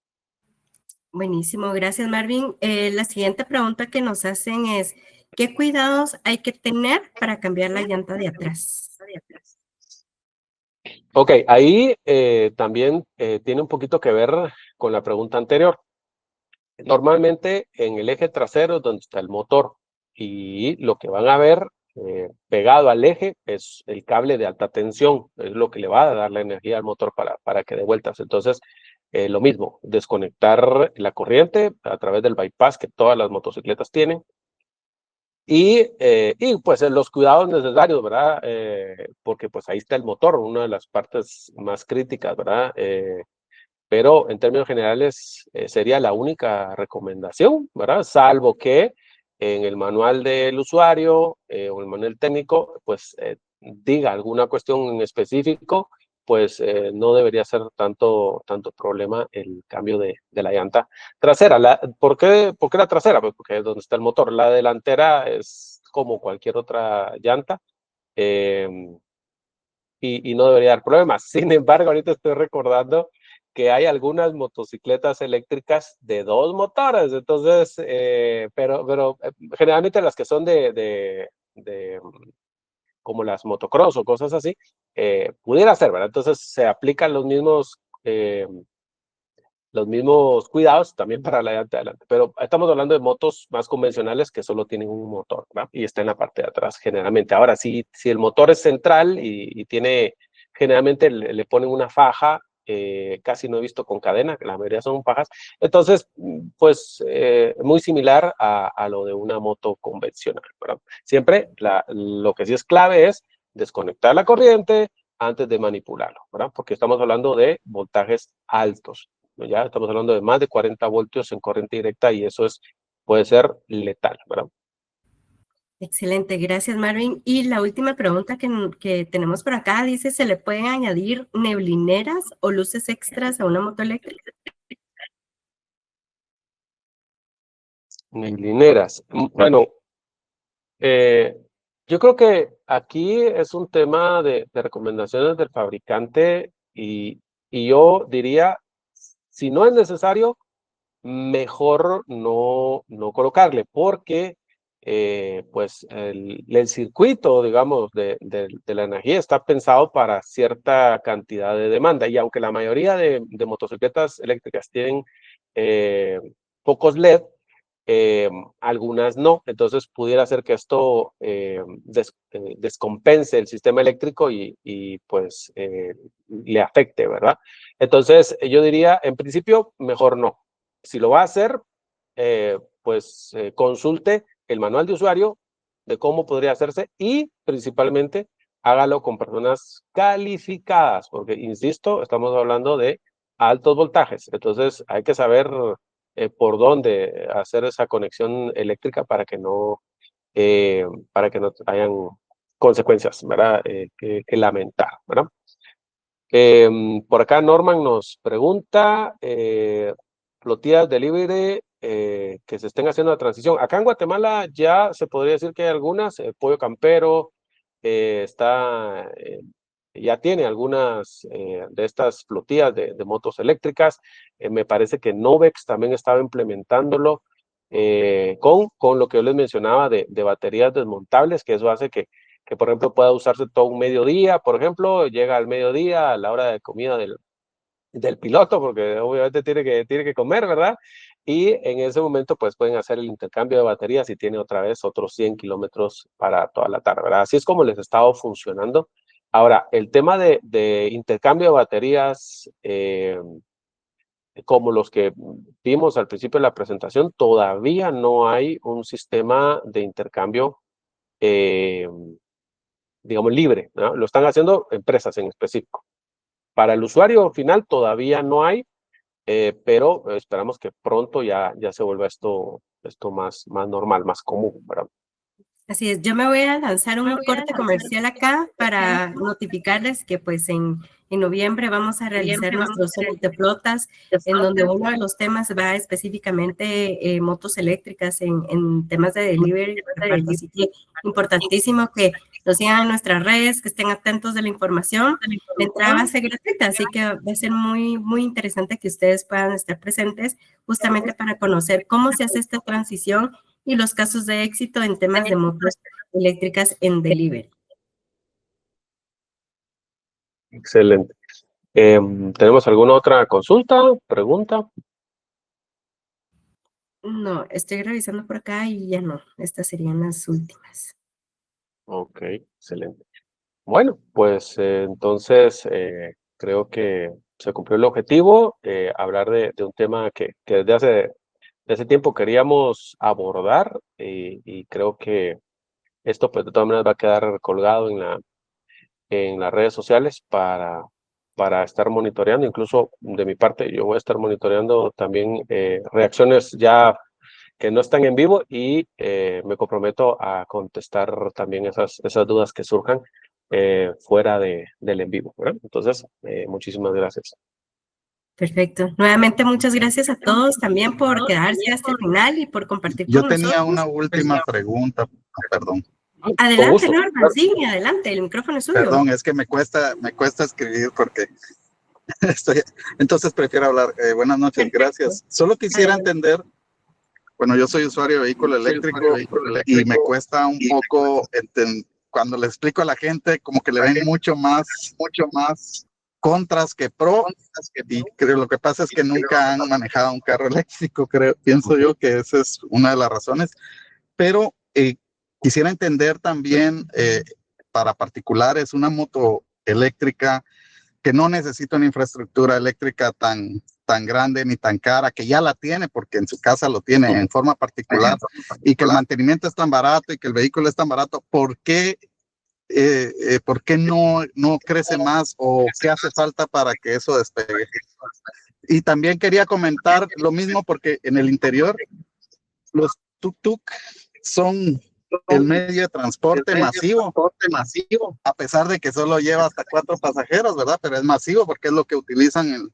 Buenísimo, gracias Marvin. La siguiente pregunta que nos hacen es, ¿qué cuidados hay que tener para cambiar la llanta de atrás? Ok, ahí también tiene un poquito que ver con la pregunta anterior. Normalmente en el eje trasero es donde está el motor y lo que van a ver pegado al eje es el cable de alta tensión, es lo que le va a dar la energía al motor para que dé vueltas. Entonces, lo mismo, desconectar la corriente a través del bypass que todas las motocicletas tienen Y pues los cuidados necesarios, ¿verdad? Porque pues ahí está el motor, una de las partes más críticas, ¿verdad? Pero en términos generales sería la única recomendación, ¿verdad? Salvo que en el manual del usuario o el manual técnico, pues diga alguna cuestión en específico, pues no debería ser tanto problema el cambio de la llanta trasera. ¿Por qué la trasera? Pues porque es donde está el motor. La delantera es como cualquier otra llanta. Eh, y no debería dar problemas. Sin embargo, ahorita estoy recordando que hay algunas motocicletas eléctricas de 2 motores, entonces, pero generalmente las que son como las motocross o cosas así, pudiera ser, ¿verdad? Entonces se aplican los mismos cuidados también para la llanta de adelante, pero estamos hablando de motos más convencionales que solo tienen un motor, ¿verdad? Y está en la parte de atrás generalmente. Ahora, si el motor es central y tiene, generalmente le ponen una faja, casi no he visto con cadena, la mayoría son fajas, entonces, pues, muy similar a lo de una moto convencional, ¿verdad? Siempre lo que sí es clave es desconectar la corriente antes de manipularlo, ¿verdad? Porque estamos hablando de voltajes altos. Ya estamos hablando de más de 40 voltios en corriente directa y eso puede ser letal, ¿verdad? Excelente, gracias Marvin. Y la última pregunta que tenemos por acá dice, ¿se le pueden añadir neblineras o luces extras a una moto eléctrica? Neblineras. Bueno, yo creo que aquí es un tema de recomendaciones del fabricante y yo diría, si no es necesario, mejor no colocarle, porque pues el circuito, digamos, de la energía está pensado para cierta cantidad de demanda, y aunque la mayoría de motocicletas eléctricas tienen pocos LED, algunas no, entonces pudiera ser que esto descompense el sistema eléctrico y pues le afecte, ¿verdad? Entonces yo diría, en principio, mejor no. Si lo va a hacer, pues consulte el manual de usuario de cómo podría hacerse y principalmente hágalo con personas calificadas, porque, insisto, estamos hablando de altos voltajes, entonces hay que saber por dónde hacer esa conexión eléctrica para que no hayan consecuencias, ¿verdad? Que lamentar, ¿verdad? Por acá Norman nos pregunta, flotillas delivery que se estén haciendo la transición. Acá en Guatemala ya se podría decir que hay algunas, Pollo Campero ya tiene algunas de estas flotillas de motos eléctricas. Me parece que Novex también estaba implementándolo con lo que yo les mencionaba de baterías desmontables, que eso hace que, por ejemplo, pueda usarse todo un mediodía, por ejemplo, llega al mediodía a la hora de comida del piloto, porque obviamente tiene que comer, ¿verdad? Y en ese momento, pues pueden hacer el intercambio de baterías y tiene otra vez otros 100 kilómetros para toda la tarde, ¿verdad? Así es como les ha estado funcionando. Ahora, el tema de intercambio de baterías, como los que vimos al principio de la presentación, todavía no hay un sistema de intercambio eh, digamos, libre, ¿no? Lo están haciendo empresas en específico. Para el usuario final todavía no hay, pero esperamos que pronto ya se vuelva esto más normal, más común, ¿verdad? Así es, yo me voy a lanzar un corte comercial acá para notificarles que pues en noviembre vamos a realizar nuestros Summit de Flotas, en donde uno de los temas va específicamente motos eléctricas en temas de delivery por parte. Así que importantísimo que nos sigan en nuestras redes, que estén atentos de la información. La entrada va a ser gratuita, así que va a ser muy, muy interesante que ustedes puedan estar presentes justamente para conocer cómo se hace esta transición y los casos de éxito en temas de motos eléctricas en delivery. Excelente. ¿Tenemos alguna otra consulta, pregunta? No, estoy revisando por acá y ya no. Estas serían las últimas. Ok, excelente. Bueno, pues entonces creo que se cumplió el objetivo, hablar de un tema que desde hace ese tiempo queríamos abordar y creo que esto pues de todas maneras va a quedar colgado en las redes sociales para estar monitoreando. Incluso de mi parte yo voy a estar monitoreando también reacciones ya que no están en vivo y me comprometo a contestar también esas dudas que surjan fuera del en vivo, ¿verdad? Entonces, muchísimas gracias. Perfecto. Nuevamente, muchas gracias a todos también por quedarse hasta el final y por compartir Yo con tenía nosotros. una última pregunta, perdón. Con Adelante, gusto. Norman, sí, adelante, el micrófono es suyo. Perdón, es que me cuesta escribir porque estoy, entonces prefiero hablar. Buenas noches, gracias. Solo quisiera entender, bueno, yo soy usuario de vehículo eléctrico y me cuesta un poco cuando le explico a la gente como que le ven mucho más contras que pro, y creo lo que pasa es que nunca han manejado un carro eléctrico, pienso yo que esa es una de las razones, pero quisiera entender también para particulares una moto eléctrica que no necesita una infraestructura eléctrica tan grande ni tan cara, que ya la tiene porque en su casa lo tiene en forma particular, y que el mantenimiento es tan barato y que el vehículo es tan barato. ¿Por qué no crece más, o qué hace falta para que eso despegue? Y también quería comentar lo mismo porque en el interior los tuk-tuk son el medio de transporte masivo, a pesar de que solo lleva hasta 4 pasajeros, ¿verdad? Pero es masivo porque es lo que utilizan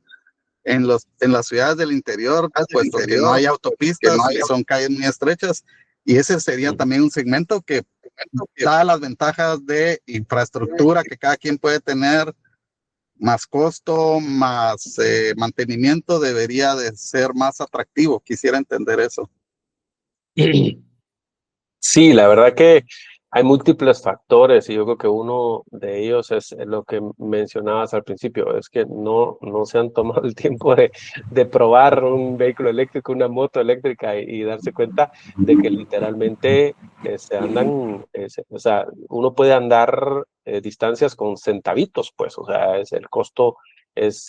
en las ciudades del interior, puesto que no hay autopistas y son calles muy estrechas. Y ese sería también un segmento que, dadas las ventajas de infraestructura que cada quien puede tener, más costo, más mantenimiento, debería de ser más atractivo. Quisiera entender eso. Sí, la verdad que hay múltiples factores y yo creo que uno de ellos es lo que mencionabas al principio, es que no se han tomado el tiempo de probar un vehículo eléctrico, una moto eléctrica y darse cuenta de que literalmente se andan, o sea, uno puede andar distancias con centavitos, pues, o sea, el costo es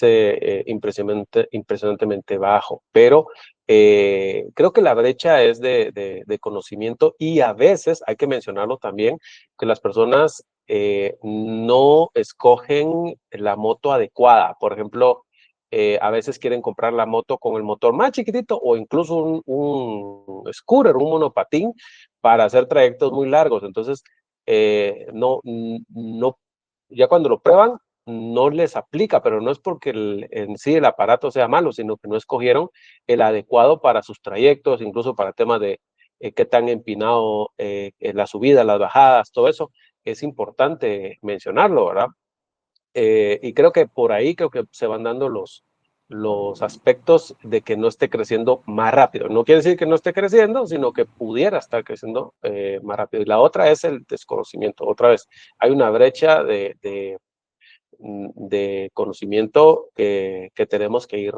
impresionantemente bajo, pero creo que la brecha es de conocimiento y a veces, hay que mencionarlo también, que las personas no escogen la moto adecuada. Por ejemplo, a veces quieren comprar la moto con el motor más chiquitito o incluso un scooter, un monopatín para hacer trayectos muy largos. Entonces, ya cuando lo prueban, no les aplica, pero no es porque en sí el aparato sea malo, sino que no escogieron el adecuado para sus trayectos, incluso para temas de qué tan empinado la subida, las bajadas, todo eso, es importante mencionarlo, ¿verdad? Y creo que por ahí creo que se van dando los aspectos de que no esté creciendo más rápido. No quiere decir que no esté creciendo, sino que pudiera estar creciendo más rápido. Y la otra es el desconocimiento. Otra vez, hay una brecha de conocimiento que tenemos que ir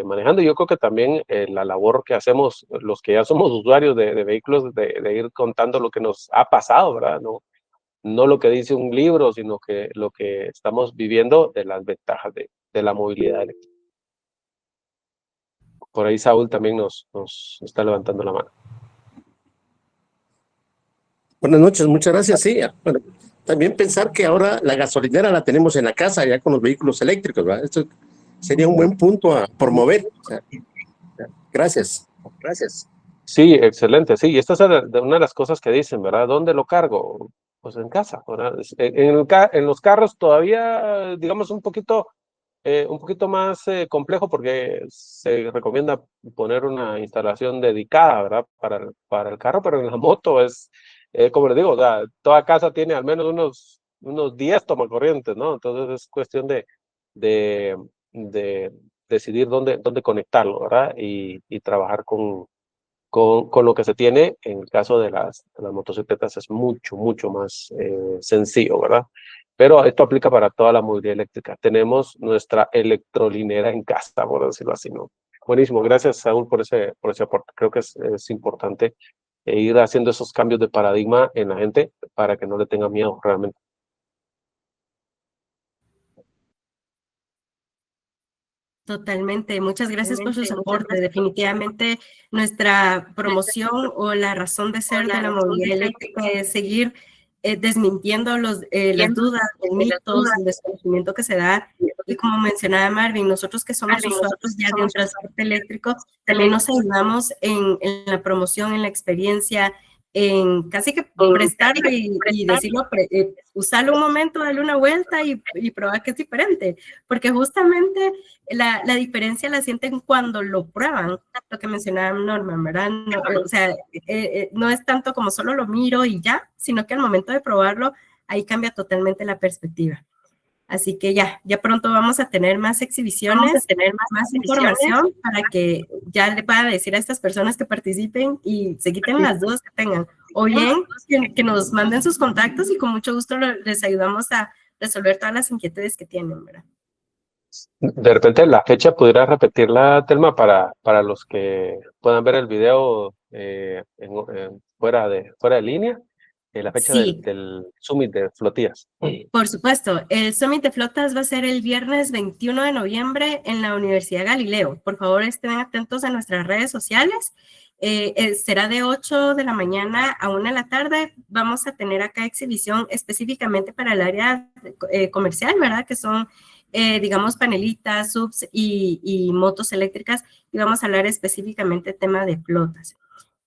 manejando. Yo creo que también la labor que hacemos los que ya somos usuarios de vehículos, de ir contando lo que nos ha pasado, ¿verdad? No lo que dice un libro, sino que lo que estamos viviendo de las ventajas de la movilidad eléctrica. Por ahí Saúl también nos está levantando la mano. Buenas noches, muchas gracias. Sí, bueno, también pensar que ahora la gasolinera la tenemos en la casa ya con los vehículos eléctricos, ¿verdad? Esto sería un buen punto a promover. O sea, gracias. Sí, excelente. Sí, y esta es una de las cosas que dicen, ¿verdad? ¿Dónde lo cargo? Pues en casa, ¿verdad? En los carros todavía, digamos, un poquito más complejo porque se recomienda poner una instalación dedicada, ¿verdad? Para el carro, pero en la moto es, como les digo, o sea, toda casa tiene al menos unos 10 tomacorrientes, ¿no? Entonces es cuestión de, de decidir dónde conectarlo, ¿verdad? Y trabajar con lo que se tiene. En el caso de las motocicletas es mucho más sencillo, ¿verdad? Pero esto aplica para toda la movilidad eléctrica. Tenemos nuestra electrolinera en casa, por decirlo así, ¿no? Buenísimo, gracias Saúl por ese aporte. Creo que es importante ir haciendo esos cambios de paradigma en la gente para que no le tenga miedo realmente. Totalmente. Muchas gracias por su soporte. Definitivamente nuestra promoción o la razón de ser de la movilidad eléctrica es seguir desmintiendo las dudas, los mitos, el desconocimiento que se da. Y como mencionaba Marvin, nosotros que somos usuarios ya de un transporte eléctrico, también nos ayudamos en la promoción, en la experiencia, en casi que prestarlo y decirlo, usarlo un momento, darle una vuelta y probar que es diferente, porque justamente la diferencia la sienten cuando lo prueban, lo que mencionaba Norman, ¿verdad? No, o sea, no es tanto como solo lo miro y ya, sino que al momento de probarlo, ahí cambia totalmente la perspectiva. Así que ya pronto vamos a tener más exhibiciones, más información para que ya le pueda decir a estas personas que participen y se quiten las dudas que tengan. O bien que nos manden sus contactos y con mucho gusto les ayudamos a resolver todas las inquietudes que tienen, ¿verdad? De repente la fecha pudiera repetirla, Telma, para los que puedan ver el video fuera de línea. La fecha Sí. del Summit de Flotillas. Por supuesto, el Summit de Flotas va a ser el viernes 21 de noviembre en la Universidad Galileo. Por favor, estén atentos a nuestras redes sociales. Será de 8 de la mañana a 1 de la tarde. Vamos a tener acá exhibición específicamente para el área comercial, ¿verdad? Que son, digamos, panelitas, subs y motos eléctricas. Y vamos a hablar específicamente tema de flotas.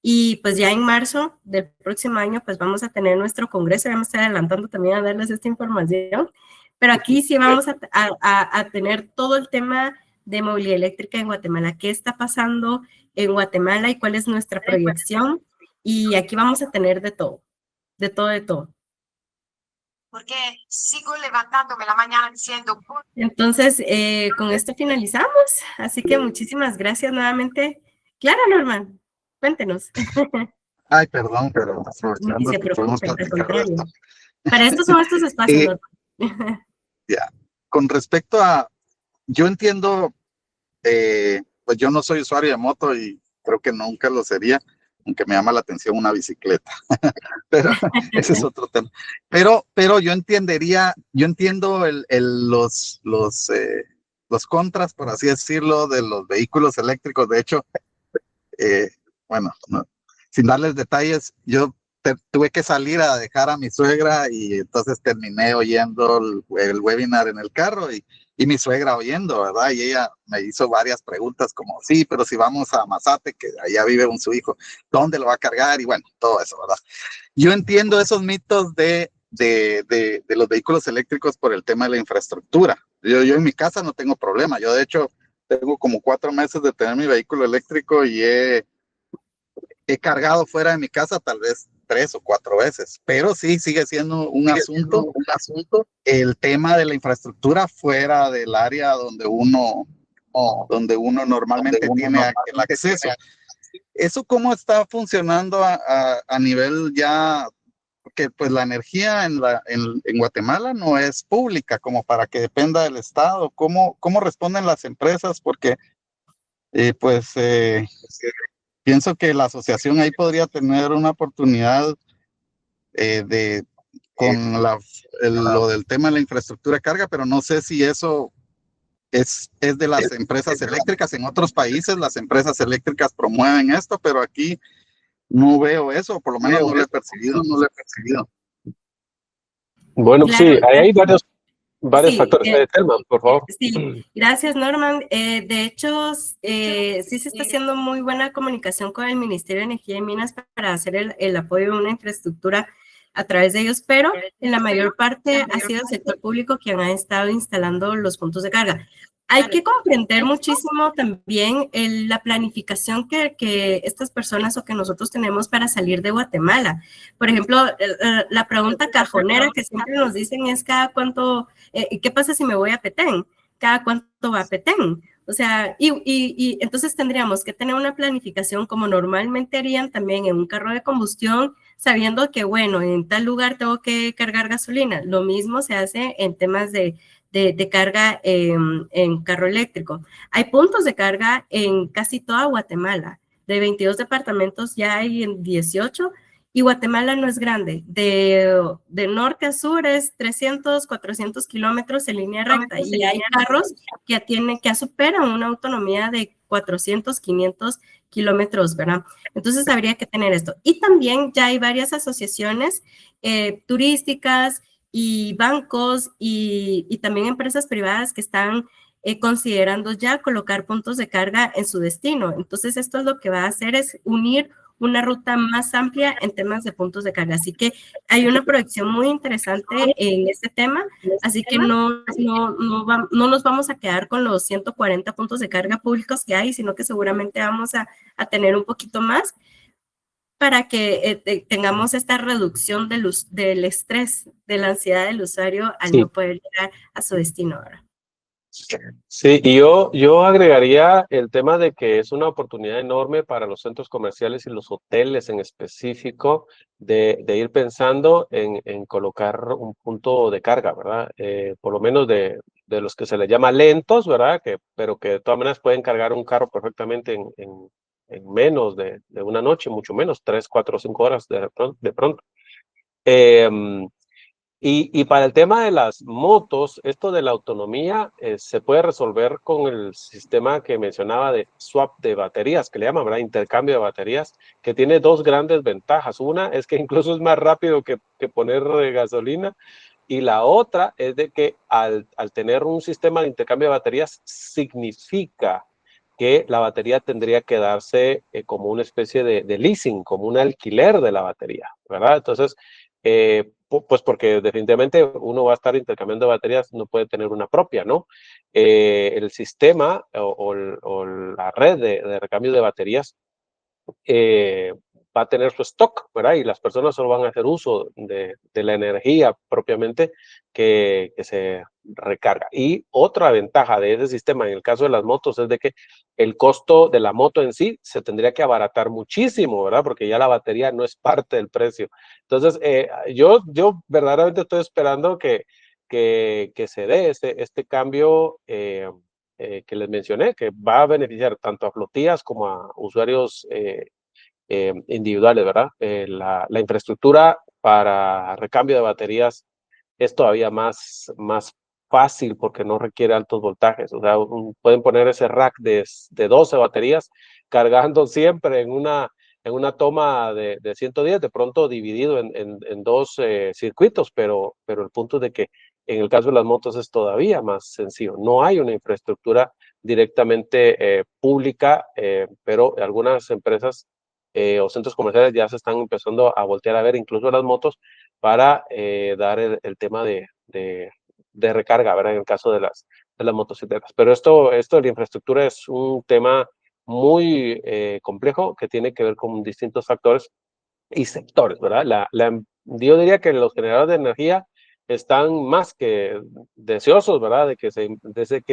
Y pues ya en marzo del próximo año, pues vamos a tener nuestro congreso, vamos a estar adelantando también a darles esta información, pero aquí sí vamos a tener todo el tema de movilidad eléctrica en Guatemala, qué está pasando en Guatemala y cuál es nuestra proyección, y aquí vamos a tener de todo. Porque sigo levantándome la mañana diciendo... Entonces, con esto finalizamos, así que muchísimas gracias nuevamente. Clara, Norman. Cuéntenos. Ay, perdón, pero Ni se preocupen, al contrario. Para esto son estos espacios. Ya. Con respecto a, yo entiendo, pues yo no soy usuario de moto y creo que nunca lo sería, aunque me llama la atención una bicicleta. Pero ese es otro tema. Pero yo entiendo los contras, por así decirlo, de los vehículos eléctricos. De hecho, bueno, no, sin darles detalles, yo tuve que salir a dejar a mi suegra y entonces terminé oyendo el webinar en el carro y mi suegra oyendo, ¿verdad? Y ella me hizo varias preguntas como, sí, pero si vamos a Mazate, que allá vive su hijo, ¿dónde lo va a cargar? Y bueno, todo eso, ¿verdad? Yo entiendo esos mitos de los vehículos eléctricos por el tema de la infraestructura. Yo en mi casa no tengo problema. Yo, de hecho, tengo como 4 meses de tener mi vehículo eléctrico y he cargado fuera de mi casa tal vez 3 o 4 veces, pero sí sigue siendo un asunto el tema de la infraestructura fuera del área donde uno normalmente tiene el acceso. ¿Eso cómo está funcionando a nivel ya? Porque pues la energía en Guatemala no es pública como para que dependa del Estado. ¿Cómo responden las empresas? Porque pienso que la asociación ahí podría tener una oportunidad con lo del tema de la infraestructura de carga, pero no sé si eso es de las empresas eléctricas. En otros países las empresas eléctricas promueven esto, pero aquí no veo eso, por lo menos no lo he percibido. Bueno, claro, sí, hay varios factores. Telma, por favor. Sí, gracias, Norman. De hecho, sí se está haciendo muy buena comunicación con el Ministerio de Energía y Minas para hacer el apoyo de una infraestructura a través de ellos, pero en la mayor parte ha sido el sector público quien ha estado instalando los puntos de carga. Hay que comprender muchísimo también la planificación que estas personas o que nosotros tenemos para salir de Guatemala. Por ejemplo, la pregunta cajonera que siempre nos dicen es cada cuánto, ¿qué pasa si me voy a Petén? ¿Cada cuánto va a Petén? O sea, y entonces tendríamos que tener una planificación como normalmente harían también en un carro de combustión, sabiendo que, bueno, en tal lugar tengo que cargar gasolina. Lo mismo se hace en temas de carga en carro eléctrico. Hay puntos de carga en casi toda Guatemala. De 22 departamentos ya hay en 18 Y Guatemala no es grande, de norte a sur es 300, 400 kilómetros en línea recta, y hay carros que superan una autonomía de 400, 500 kilómetros, ¿verdad? Entonces habría que tener esto. Y también ya hay varias asociaciones turísticas y bancos y también empresas privadas que están considerando ya colocar puntos de carga en su destino. Entonces esto es lo que va a hacer, es unir una ruta más amplia en temas de puntos de carga. Así que hay una proyección muy interesante en este tema, así que no nos vamos a quedar con los 140 puntos de carga públicos que hay, sino que seguramente vamos a tener un poquito más para que tengamos esta reducción del estrés, de la ansiedad del usuario al no poder llegar a su destino ahora. Sí, y yo agregaría el tema de que es una oportunidad enorme para los centros comerciales y los hoteles en específico de ir pensando en colocar un punto de carga, ¿verdad? Por lo menos de los que se les llama lentos, ¿verdad? Pero que de todas maneras pueden cargar un carro perfectamente en menos de una noche, mucho menos, 3, 4, 5 horas de pronto. Y para el tema de las motos, esto de la autonomía se puede resolver con el sistema que mencionaba de swap de baterías, que le llaman, ¿verdad? Intercambio de baterías, que tiene dos grandes ventajas. Una es que incluso es más rápido que poner gasolina, y la otra es de que al tener un sistema de intercambio de baterías significa que la batería tendría que darse como una especie de leasing, como un alquiler de la batería, ¿verdad? Entonces, pues porque definitivamente uno va a estar intercambiando baterías, no puede tener una propia, ¿no? El sistema o la red de recambio de baterías va a tener su stock, ¿verdad? Y las personas solo van a hacer uso de la energía propiamente que se recarga. Y otra ventaja de ese sistema en el caso de las motos es de que el costo de la moto en sí se tendría que abaratar muchísimo, ¿verdad? Porque ya la batería no es parte del precio. Entonces, yo verdaderamente estoy esperando que se dé este cambio que les mencioné, que va a beneficiar tanto a flotillas como a usuarios individuales, ¿verdad? La infraestructura para recambio de baterías es todavía más fácil porque no requiere altos voltajes. O sea, pueden poner ese rack de 12 baterías cargando siempre en una toma de 110, de pronto dividido en dos circuitos, pero el punto es de que en el caso de las motos es todavía más sencillo. No hay una infraestructura directamente pública, pero algunas empresas o centros comerciales ya se están empezando a voltear a ver incluso las motos para dar el tema de recarga, ¿verdad? En el caso de las motocicletas. Pero esto de la infraestructura es un tema muy complejo que tiene que ver con distintos factores y sectores, ¿verdad? Yo diría que los generadores de energía están más que deseosos, ¿verdad? De que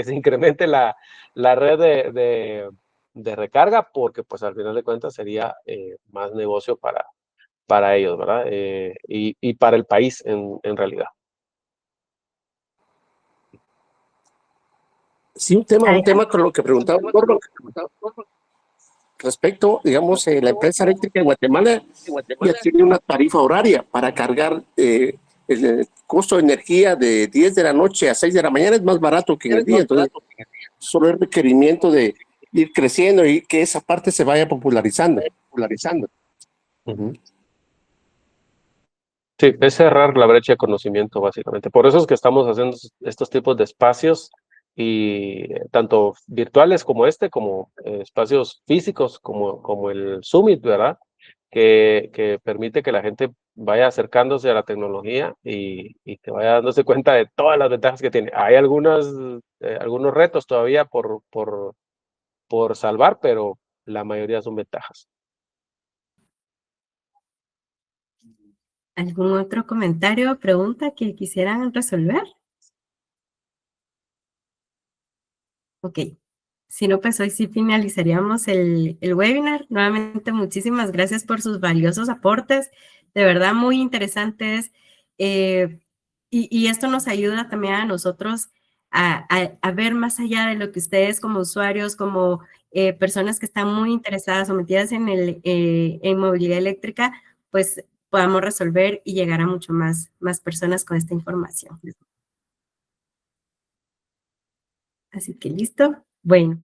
se incremente la red de recarga, porque pues al final de cuentas sería más negocio para ellos, ¿verdad? Y para el país en realidad. Sí, un tema con lo que preguntaba Gordon, respecto, digamos, la empresa eléctrica de Guatemala ya tiene una tarifa horaria para cargar el costo de energía de 10 de la noche a 6 de la mañana es más barato que en el día, entonces solo el requerimiento de ir creciendo y que esa parte se vaya popularizando. Uh-huh. Sí, es cerrar la brecha de conocimiento, básicamente. Por eso es que estamos haciendo estos tipos de espacios, y tanto virtuales como como espacios físicos, como el Summit, ¿verdad? Que permite que la gente vaya acercándose a la tecnología y que vaya dándose cuenta de todas las ventajas que tiene. Hay algunos retos todavía por salvar, pero la mayoría son ventajas. ¿Algún otro comentario o pregunta que quisieran resolver? Ok. Si no, pues hoy sí finalizaríamos el webinar. Nuevamente, muchísimas gracias por sus valiosos aportes, de verdad muy interesantes. Y esto nos ayuda también a nosotros a ver más allá de lo que ustedes como usuarios, como personas que están muy interesadas o metidas en movilidad eléctrica, pues podamos resolver y llegar a mucho más personas con esta información. Así que listo. Bueno,